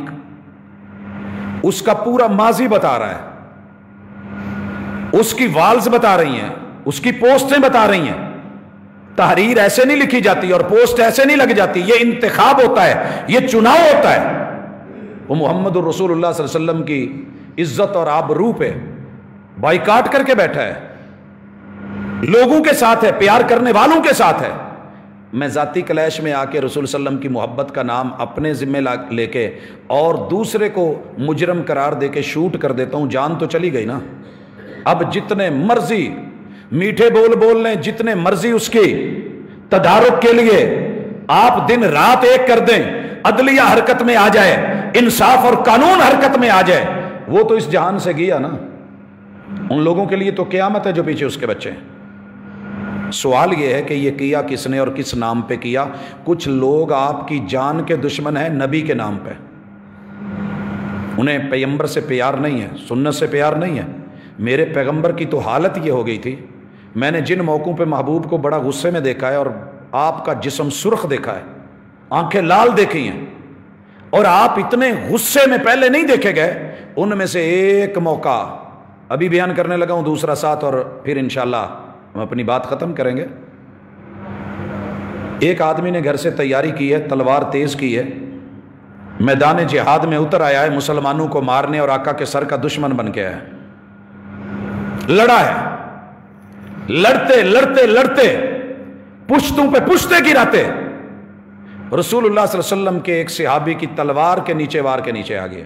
اس کا پورا ماضی بتا رہا ہے، اس کی والز بتا رہی ہیں، اس کی پوسٹیں بتا رہی ہیں۔ تحریر ایسے نہیں لکھی جاتی اور پوسٹ ایسے نہیں لگ جاتی، یہ انتخاب ہوتا ہے، یہ چناؤ ہوتا ہے۔ وہ محمد الرسول اللہ صلی اللہ علیہ وسلم کی عزت اور آبرو پہ بائیکاٹ کر کے بیٹھا ہے، لوگوں کے ساتھ ہے، پیار کرنے والوں کے ساتھ ہے۔ میں ذاتی کلیش میں آ کے رسول صلی اللہ علیہ وسلم کی محبت کا نام اپنے ذمہ لے کے اور دوسرے کو مجرم قرار دے کے شوٹ کر دیتا ہوں، جان تو چلی گئی نا۔ اب جتنے مرضی میٹھے بول لیں، جتنے مرضی اس کی تدارک کے لیے آپ دن رات ایک کر دیں، عدلیہ حرکت میں آ جائے، انصاف اور قانون حرکت میں آ جائے، وہ تو اس جہان سے گیا نا۔ ان لوگوں کے لیے تو قیامت ہے جو پیچھے اس کے بچے ہیں۔ سوال یہ ہے کہ یہ کیا کس نے اور کس نام پہ کیا؟ کچھ لوگ آپ کی جان کے دشمن ہیں نبی کے نام پہ، انہیں پیغمبر سے پیار نہیں ہے، سنت سے پیار نہیں ہے۔ میرے پیغمبر کی تو حالت یہ ہو گئی تھی، میں نے جن موقعوں پہ محبوب کو بڑا غصے میں دیکھا ہے اور آپ کا جسم سرخ دیکھا ہے، آنکھیں لال دیکھی ہیں، اور آپ اتنے غصے میں پہلے نہیں دیکھے گئے۔ ان میں سے ایک موقع ابھی بیان کرنے لگا ہوں، دوسرا ساتھ، اور پھر انشاءاللہ ہم اپنی بات ختم کریں گے۔ ایک آدمی نے گھر سے تیاری کی ہے، تلوار تیز کی ہے، میدان جہاد میں اتر آیا ہے، مسلمانوں کو مارنے اور آقا کے سر کا دشمن بن کے آیا ہے، لڑا ہے، لڑتے لڑتے لڑتے پشتوں پہ پشتے گراتے رسول اللہ صلی اللہ علیہ وسلم کے ایک صحابی کی تلوار کے نیچے وار کے نیچے آ گیا۔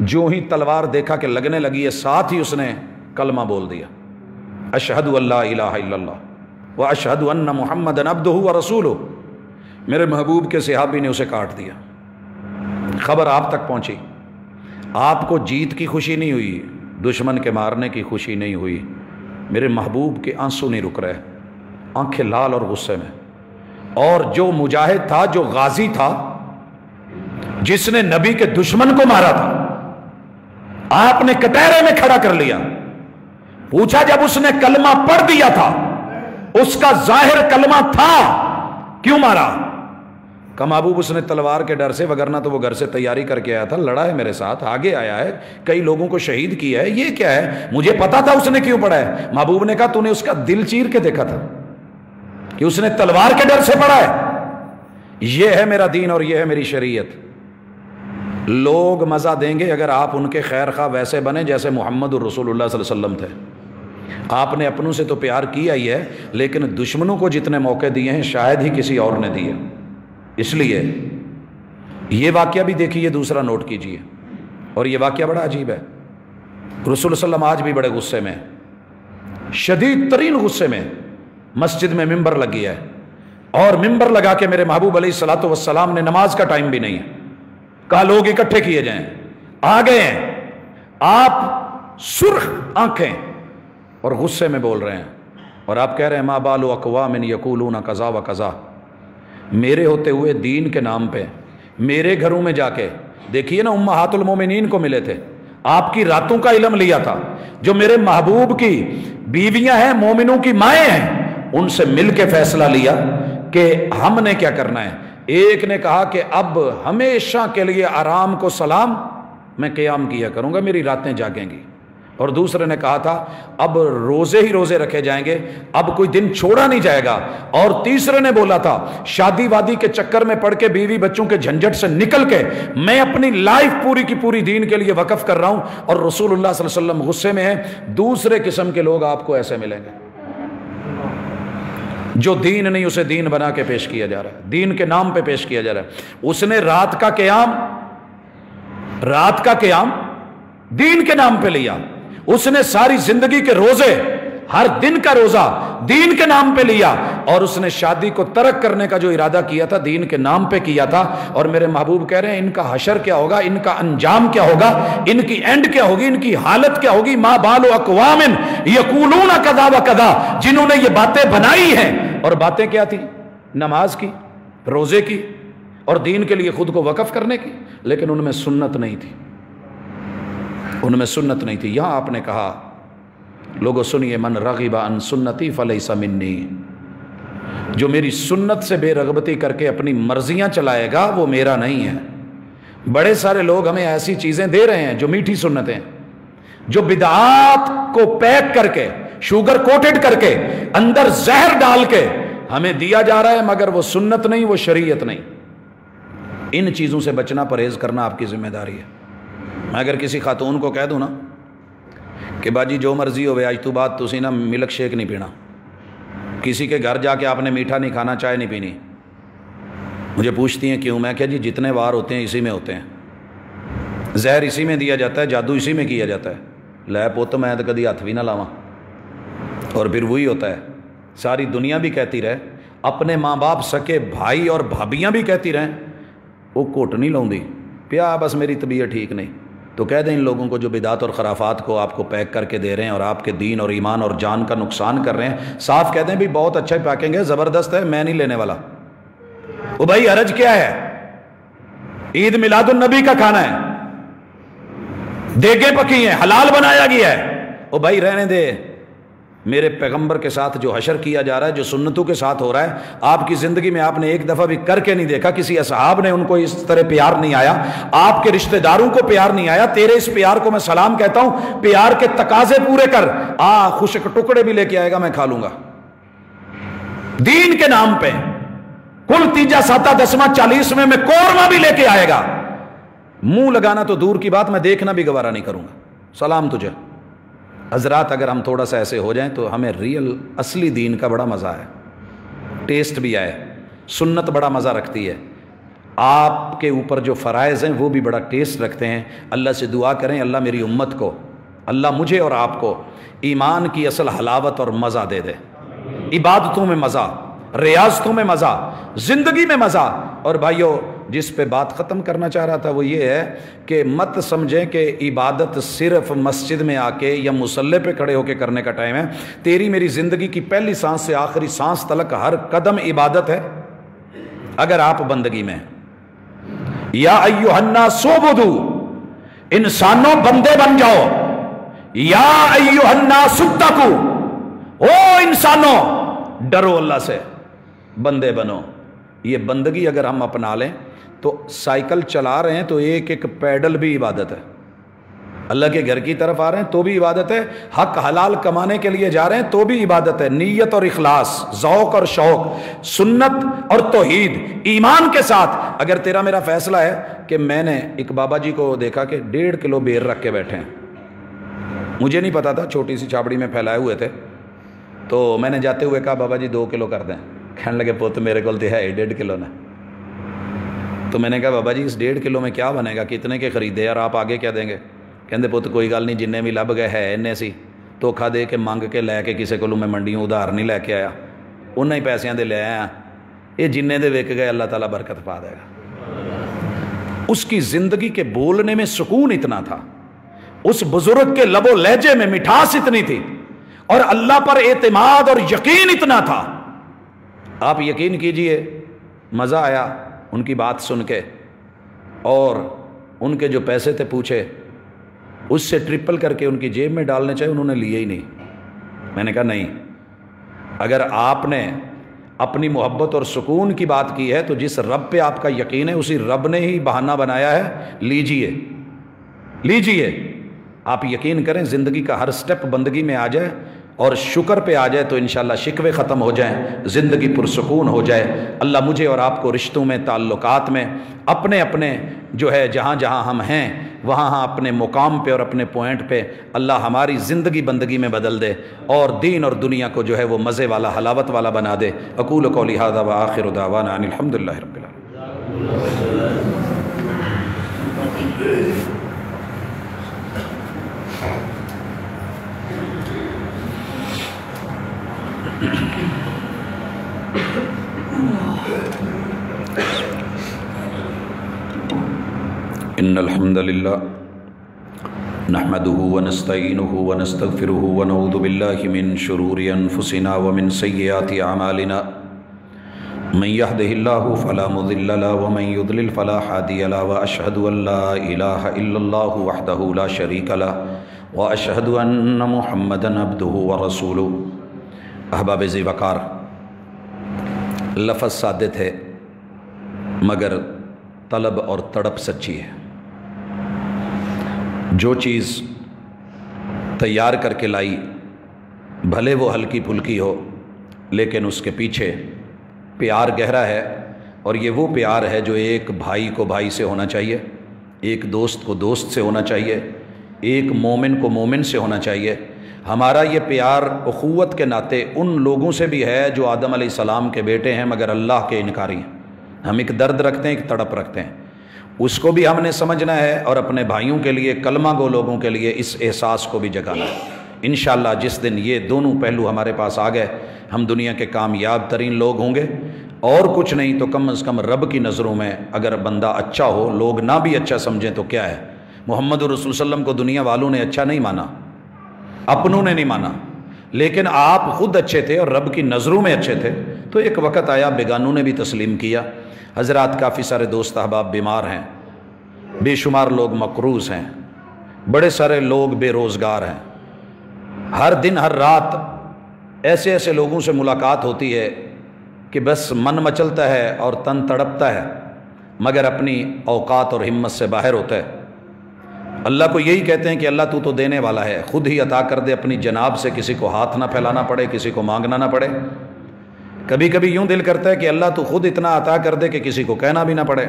جو ہی تلوار دیکھا کہ لگنے لگی ہے، ساتھ ہی اس نے کلمہ بول دیا، اشہد ان لا الہ الا اللہ و اشہد ان محمد عبدہ و رسولہ۔ میرے محبوب کے صحابی نے اسے کاٹ دیا۔ خبر آپ تک پہنچی، آپ کو جیت کی خوشی نہیں ہوئی، دشمن کے مارنے کی خوشی نہیں ہوئی۔ میرے محبوب کے آنسو نہیں رک رہے، آنکھیں لال اور غصے میں۔ اور جو مجاہد تھا، جو غازی تھا، جس نے نبی کے دشمن کو مارا تھا، آپ نے کٹہرے میں کھڑا کر لیا، پوچھا جب اس نے کلمہ پڑھ دیا تھا، اس کا ظاہر کلمہ تھا، کیوں مارا؟ کہ محبوب اس نے تلوار کے ڈر سے، وگرنہ تو وہ گھر سے تیاری کر کے آیا تھا، لڑا ہے میرے ساتھ، آگے آیا ہے، کئی لوگوں کو شہید کیا ہے، یہ کیا ہے؟ مجھے پتا تھا اس نے کیوں پڑھا ہے۔ محبوب نے کہا تو نے اس کا دل چیر کے دیکھا تھا کہ اس نے تلوار کے ڈر سے پڑھا ہے؟ یہ ہے میرا دین اور یہ ہے میری شریعت۔ لوگ مزہ دیں گے اگر آپ ان کے خیر خواہ ویسے بنیں جیسے محمد الرسول اللہ صلی اللہ علیہ وسلم تھے۔ آپ نے اپنوں سے تو پیار کیا ہی ہے، لیکن دشمنوں کو جتنے موقع دیے ہیں شاید ہی کسی اور نے دیے۔ اس لیے یہ واقعہ بھی دیکھیے، دوسرا نوٹ کیجئے، اور یہ واقعہ بڑا عجیب ہے۔ رسول صلی اللہ علیہ وسلم آج بھی بڑے غصے میں، شدید ترین غصے میں، مسجد میں ممبر لگ گیا ہے، اور ممبر لگا کے میرے محبوب علیہ الصلوۃ والسلام نے، نماز کا ٹائم بھی نہیں ہے، کہا لوگ اکٹھے کیے جائیں، آ گئے ہیں، آپ سرخ آنکھیں اور غصے میں بول رہے ہیں، اور آپ کہہ رہے ہیں ما بال اقوام یقولون کذا و کذا۔ میرے ہوتے ہوئے دین کے نام پہ میرے گھروں میں جا کے دیکھیے نا، امہات المومنین کو ملے تھے، آپ کی راتوں کا علم لیا تھا، جو میرے محبوب کی بیویاں ہیں، مومنوں کی مائیں ہیں، ان سے مل کے فیصلہ لیا کہ ہم نے کیا کرنا ہے۔ ایک نے کہا کہ اب ہمیشہ کے لیے آرام کو سلام، میں قیام کیا کروں گا، میری راتیں جاگیں گی۔ اور دوسرے نے کہا تھا اب روزے ہی روزے رکھے جائیں گے، اب کوئی دن چھوڑا نہیں جائے گا۔ اور تیسرے نے بولا تھا شادی وادی کے چکر میں پڑھ کے، بیوی بچوں کے جھنجٹ سے نکل کے، میں اپنی لائف پوری کی پوری دین کے لیے وقف کر رہا ہوں۔ اور رسول اللہ صلی اللہ علیہ وسلم غصے میں ہیں۔ دوسرے قسم کے لوگ آپ کو ایسے ملیں گے، جو دین نہیں اسے دین بنا کے پیش کیا جا رہا ہے، دین کے نام پہ پیش کیا جا رہا ہے۔ اس نے رات کا قیام دین کے نام پہ لیا، اس نے ساری زندگی کے روزے، ہر دن کا روزہ دین کے نام پہ لیا، اور اس نے شادی کو ترک کرنے کا جو ارادہ کیا تھا دین کے نام پہ کیا تھا۔ اور میرے محبوب کہہ رہے ہیں ان کا حشر کیا ہوگا، ان کا انجام کیا ہوگا، ان کی اینڈ کیا ہوگی، ان کی حالت کیا ہوگی۔ ما بال اقوام یقولون کذا و کذا، جنہوں نے یہ باتیں بنائی ہیں، اور باتیں کیا تھی؟ نماز کی، روزے کی، اور دین کے لیے خود کو وقف کرنے کی، لیکن ان میں سنت نہیں تھی، ان میں سنت نہیں تھی۔ یہاں آپ نے کہا لوگوں سنیے، من رغب عن سنتی فلیس منی، جو میری سنت سے بے رغبتی کر کے اپنی مرضیاں چلائے گا وہ میرا نہیں ہے۔ بڑے سارے لوگ ہمیں ایسی چیزیں دے رہے ہیں جو میٹھی سنتیں، جو بدعات کو پیک کر کے، شوگر کوٹڈ کر کے، اندر زہر ڈال کے ہمیں دیا جا رہا ہے، مگر وہ سنت نہیں، وہ شریعت نہیں۔ ان چیزوں سے بچنا، پرہیز کرنا آپ کی ذمہ داری ہے۔ میں اگر کسی خاتون کو کہہ دوں نا کہ باجی جو مرضی ہو آج تو بعد تسی نا ملک شیک نہیں پینا، کسی کے گھر جا کے آپ نے میٹھا نہیں کھانا، چائے نہیں پینی، مجھے پوچھتی ہیں کیوں؟ میں کہ جی جتنے وار ہوتے ہیں اسی میں ہوتے ہیں، زہر اسی میں دیا جاتا ہے، جادو اسی میں کیا جاتا ہے۔ لے پوت میں تو کدی ہاتھ بھی نہ لاواں، اور پھر وہی ہوتا ہے۔ ساری دنیا بھی کہتی رہے، اپنے ماں باپ، سکے بھائی اور بھابیاں بھی کہتی رہیں وہ گھٹ نہیں لاؤندی، پیا بس میری طبیعت ٹھیک نہیں، تو کہہ دیں ان لوگوں کو جو بدعات اور خرافات کو آپ کو پیک کر کے دے رہے ہیں اور آپ کے دین اور ایمان اور جان کا نقصان کر رہے ہیں، صاف کہہ دیں بھی بہت اچھا پیکنگ ہے، زبردست ہے، میں نہیں لینے والا۔ وہ بھائی حرج کیا ہے؟ عید میلاد النبی کا کھانا ہے، دیگیں پکی ہیں، حلال بنایا گیا ہے۔ وہ بھائی رہنے دے، میرے پیغمبر کے ساتھ جو حشر کیا جا رہا ہے، جو سنتوں کے ساتھ ہو رہا ہے، آپ کی زندگی میں آپ نے ایک دفعہ بھی کر کے نہیں دیکھا، کسی اصحاب نے ان کو اس طرح پیار نہیں آیا، آپ کے رشتہ داروں کو پیار نہیں آیا۔ تیرے اس پیار کو میں سلام کہتا ہوں، پیار کے تقاضے پورے کر، خشک ٹکڑے بھی لے کے آئے گا، میں کھا لوں گا دین کے نام پہ۔ کل تیجا ساتا دسواں 40ویں میں قورمہ بھی لے کے آئے گا، منہ لگانا تو دور کی بات، میں دیکھنا بھی گوارا نہیں کروں گا۔ سلام تجھے۔ حضرات اگر ہم تھوڑا سا ایسے ہو جائیں تو ہمیں ریئل اصلی دین کا بڑا مزہ ہے، ٹیسٹ بھی آئے، سنت بڑا مزہ رکھتی ہے، آپ کے اوپر جو فرائض ہیں وہ بھی بڑا ٹیسٹ رکھتے ہیں۔ اللہ سے دعا کریں اللہ میری امت کو، اللہ مجھے اور آپ کو ایمان کی اصل حلاوت اور مزہ دے دے، عبادتوں میں مزہ، ریاضتوں میں مزہ، زندگی میں مزہ۔ اور بھائیو جس پہ بات ختم کرنا چاہ رہا تھا وہ یہ ہے کہ مت سمجھیں کہ عبادت صرف مسجد میں آ کے یا مصلی پہ کھڑے ہو کے کرنے کا ٹائم ہے۔ تیری میری زندگی کی پہلی سانس سے آخری سانس تلک ہر قدم عبادت ہے اگر آپ بندگی میں۔ یا ایھا الناس اعبدوا، انسانوں بندے بن جاؤ۔ یا ایھا الناس اتقوا، او انسانوں ڈرو اللہ سے، بندے بنو۔ یہ بندگی اگر ہم اپنا لیں تو سائیکل چلا رہے ہیں تو ایک ایک پیڈل بھی عبادت ہے، اللہ کے گھر کی طرف آ رہے ہیں تو بھی عبادت ہے، حق حلال کمانے کے لیے جا رہے ہیں تو بھی عبادت ہے۔ نیت اور اخلاص، ذوق اور شوق، سنت اور توحید، ایمان کے ساتھ۔ اگر تیرا میرا فیصلہ ہے کہ میں نے ایک بابا جی کو دیکھا کہ 1.5 کلو بیر رکھ کے بیٹھے ہیں، مجھے نہیں پتا تھا، چھوٹی سی چھابڑی میں پھیلائے ہوئے تھے، تو میں نے جاتے ہوئے کہا بابا جی 2 کلو کر دیں۔ کہنے لگے پوت میرے کو ہے 1.5 کلو نا۔ تو میں نے کہا بابا جی اس 1.5 کلو میں کیا بنے گا، کتنے کے خریدے اور آپ آگے کیا دیں گے؟ کہندے پوت کوئی گل نہیں، جننے بھی لب گئے ہے انہیں سی، دھوکھا دے کے منگ کے لے کے کسی کو میں منڈیوں ادھار نہیں لے کے آیا، انہیں ہی پیسیاں دے لے آیا، یہ جننے دے وک گئے اللہ تعالیٰ برکت پا دے گا۔ اس کی زندگی کے بولنے میں سکون اتنا تھا، اس بزرگ کے لب و لہجے میں مٹھاس اتنی تھی، اور اللہ پر اعتماد اور یقین اتنا تھا۔ آپ یقین کیجئے مزہ آیا ان کی بات سن کے، اور ان کے جو پیسے تھے پوچھے، اس سے ٹرپل کر کے ان کی جیب میں ڈالنے چاہے، انہوں نے لیے ہی نہیں۔ میں نے کہا نہیں، اگر آپ نے اپنی محبت اور سکون کی بات کی ہے تو جس رب پہ آپ کا یقین ہے اسی رب نے ہی بہانہ بنایا ہے، لیجئے لیجئے۔ آپ یقین کریں زندگی کا ہر سٹیپ بندگی میں آ جائے اور شکر پہ آ جائے تو انشاءاللہ شکوے ختم ہو جائیں، زندگی پرسکون ہو جائے۔ اللہ مجھے اور آپ کو رشتوں میں، تعلقات میں، اپنے اپنے جو ہے جہاں جہاں ہم ہیں وہاں اپنے مقام پہ اور اپنے پوائنٹ پہ اللہ ہماری زندگی بندگی میں بدل دے، اور دین اور دنیا کو جو ہے وہ مزے والا، حلاوت والا بنا دے۔ اقول قولی ھذا وآخر دعوانا ان الحمدللہ رب العالمین۔ ان الحمد للہ نحمده ونستعینه ونستغفره ونعوذ باللہ من شرور انفسنا ومن سیئات اعمالنا، من يهده الله فلا مضل له ومن يضلل فلا هادي له، واشهد ان لا اله الا الله وحده لا شريك له، واشهد ان محمدا عبده ورسوله۔ احباب ذی وقار، لفظ سادہ ہے مگر طلب اور تڑپ سچی ہے۔ جو چیز تیار کر کے لائی بھلے وہ ہلکی پھلکی ہو، لیکن اس کے پیچھے پیار گہرا ہے، اور یہ وہ پیار ہے جو ایک بھائی کو بھائی سے ہونا چاہیے، ایک دوست کو دوست سے ہونا چاہیے، ایک مومن کو مومن سے ہونا چاہیے۔ ہمارا یہ پیار اخوت کے ناطے ان لوگوں سے بھی ہے جو آدم علیہ السلام کے بیٹے ہیں مگر اللہ کے انکاری ہیں۔ ہم ایک درد رکھتے ہیں، ایک تڑپ رکھتے ہیں، اس کو بھی ہم نے سمجھنا ہے، اور اپنے بھائیوں کے لیے، کلمہ گو لوگوں کے لیے اس احساس کو بھی جگانا ہے۔ انشاءاللہ جس دن یہ دونوں پہلو ہمارے پاس آ گئے، ہم دنیا کے کامیاب ترین لوگ ہوں گے، اور کچھ نہیں تو کم از کم رب کی نظروں میں اگر بندہ اچھا ہو، لوگ نہ بھی اچھا سمجھیں تو کیا ہے، محمد رسول صلی اللہ علیہ وسلم کو دنیا والوں نے اچھا نہیں مانا، اپنوں نے نہیں مانا، لیکن آپ خود اچھے تھے اور رب کی نظروں میں اچھے تھے، تو ایک وقت آیا بیگانوں نے بھی تسلیم کیا۔ حضرات کافی سارے دوست احباب بیمار ہیں، بے شمار لوگ مقروض ہیں، بڑے سارے لوگ بے روزگار ہیں۔ ہر دن ہر رات ایسے ایسے لوگوں سے ملاقات ہوتی ہے کہ بس من مچلتا ہے اور تن تڑپتا ہے، مگر اپنی اوقات اور ہمت سے باہر ہوتا ہے۔ اللہ کو یہی کہتے ہیں کہ اللہ تو دینے والا ہے، خود ہی عطا کر دے، اپنی جناب سے کسی کو ہاتھ نہ پھیلانا پڑے، کسی کو مانگنا نہ پڑے۔ کبھی کبھی یوں دل کرتا ہے کہ اللہ تو خود اتنا عطا کر دے کہ کسی کو کہنا بھی نہ پڑے،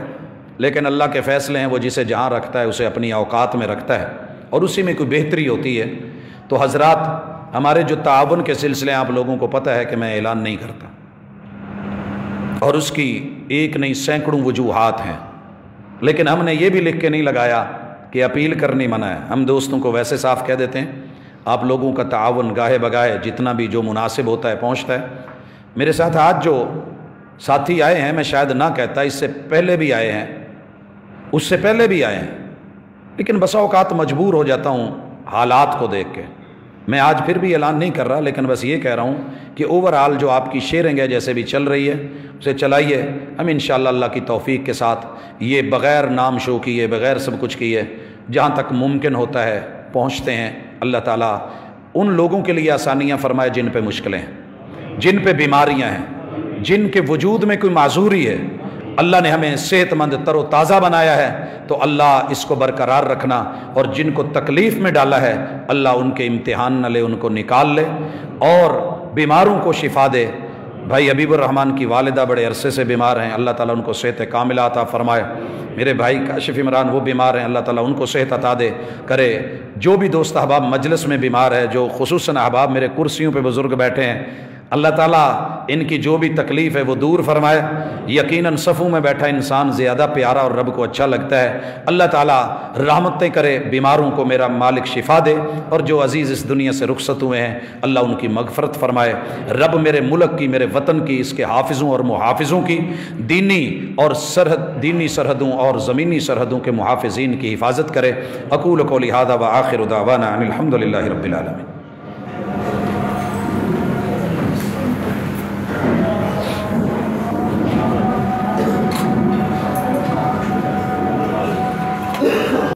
لیکن اللہ کے فیصلے ہیں، وہ جسے جہاں رکھتا ہے اسے اپنی اوقات میں رکھتا ہے اور اسی میں کوئی بہتری ہوتی ہے۔ تو حضرات ہمارے جو تعاون کے سلسلے آپ لوگوں کو پتہ ہے کہ میں اعلان نہیں کرتا، اور اس کی ایک نہیں سینکڑوں وجوہات ہیں، لیکن ہم نے یہ بھی لکھ کے نہیں لگایا کہ اپیل کرنی منع ہے۔ ہم دوستوں کو ویسے صاف کہہ دیتے ہیں آپ لوگوں کا تعاون گاہے بگاہے جتنا بھی جو مناسب ہوتا ہے پہنچتا ہے۔ میرے ساتھ آج جو ساتھی آئے ہیں، میں شاید نہ کہتا، اس سے پہلے بھی آئے ہیں، اس سے پہلے بھی آئے ہیں، لیکن بسا اوقات مجبور ہو جاتا ہوں حالات کو دیکھ کے۔ میں آج پھر بھی اعلان نہیں کر رہا، لیکن بس یہ کہہ رہا ہوں کہ اوورآل جو آپ کی شیئرنگ ہے جیسے بھی چل رہی ہے اسے چلائیے۔ ہم انشاءاللہ اللہ کی توفیق کے ساتھ یہ بغیر نام شو کیے، بغیر سب کچھ کیے، جہاں تک ممکن ہوتا ہے پہنچتے ہیں۔ اللہ تعالیٰ ان لوگوں کے لیے آسانیاں فرمائے جن پہ مشکلیں ہیں، جن پہ بیماریاں ہیں، جن کے وجود میں کوئی معذوری ہے۔ اللہ نے ہمیں صحت مند تر و تازہ بنایا ہے، تو اللہ اس کو برقرار رکھنا، اور جن کو تکلیف میں ڈالا ہے اللہ ان کے امتحان نہ لے، ان کو نکال لے اور بیماروں کو شفا دے۔ بھائی حبیب الرحمن کی والدہ بڑے عرصے سے بیمار ہیں، اللہ تعالیٰ ان کو صحت کاملہ عطا فرمائے۔ میرے بھائی کاشف عمران وہ بیمار ہیں، اللہ تعالیٰ ان کو صحت عطا دے کرے۔ جو بھی دوست احباب مجلس میں بیمار ہے، جو خصوصاً احباب میرے کرسیوں پہ بزرگ بیٹھے ہیں، اللہ تعالیٰ ان کی جو بھی تکلیف ہے وہ دور فرمائے۔ یقیناً صفوں میں بیٹھا انسان زیادہ پیارا اور رب کو اچھا لگتا ہے۔ اللہ تعالیٰ رحمتیں کرے، بیماروں کو میرا مالک شفا دے، اور جو عزیز اس دنیا سے رخصت ہوئے ہیں اللہ ان کی مغفرت فرمائے۔ رب میرے ملک کی، میرے وطن کی، اس کے حافظوں اور محافظوں کی، دینی سرحدوں اور زمینی سرحدوں کے محافظین کی حفاظت کرے۔ اقول قولی ھذا وآخر دعوانا ان الحمد للہ رب العالمین۔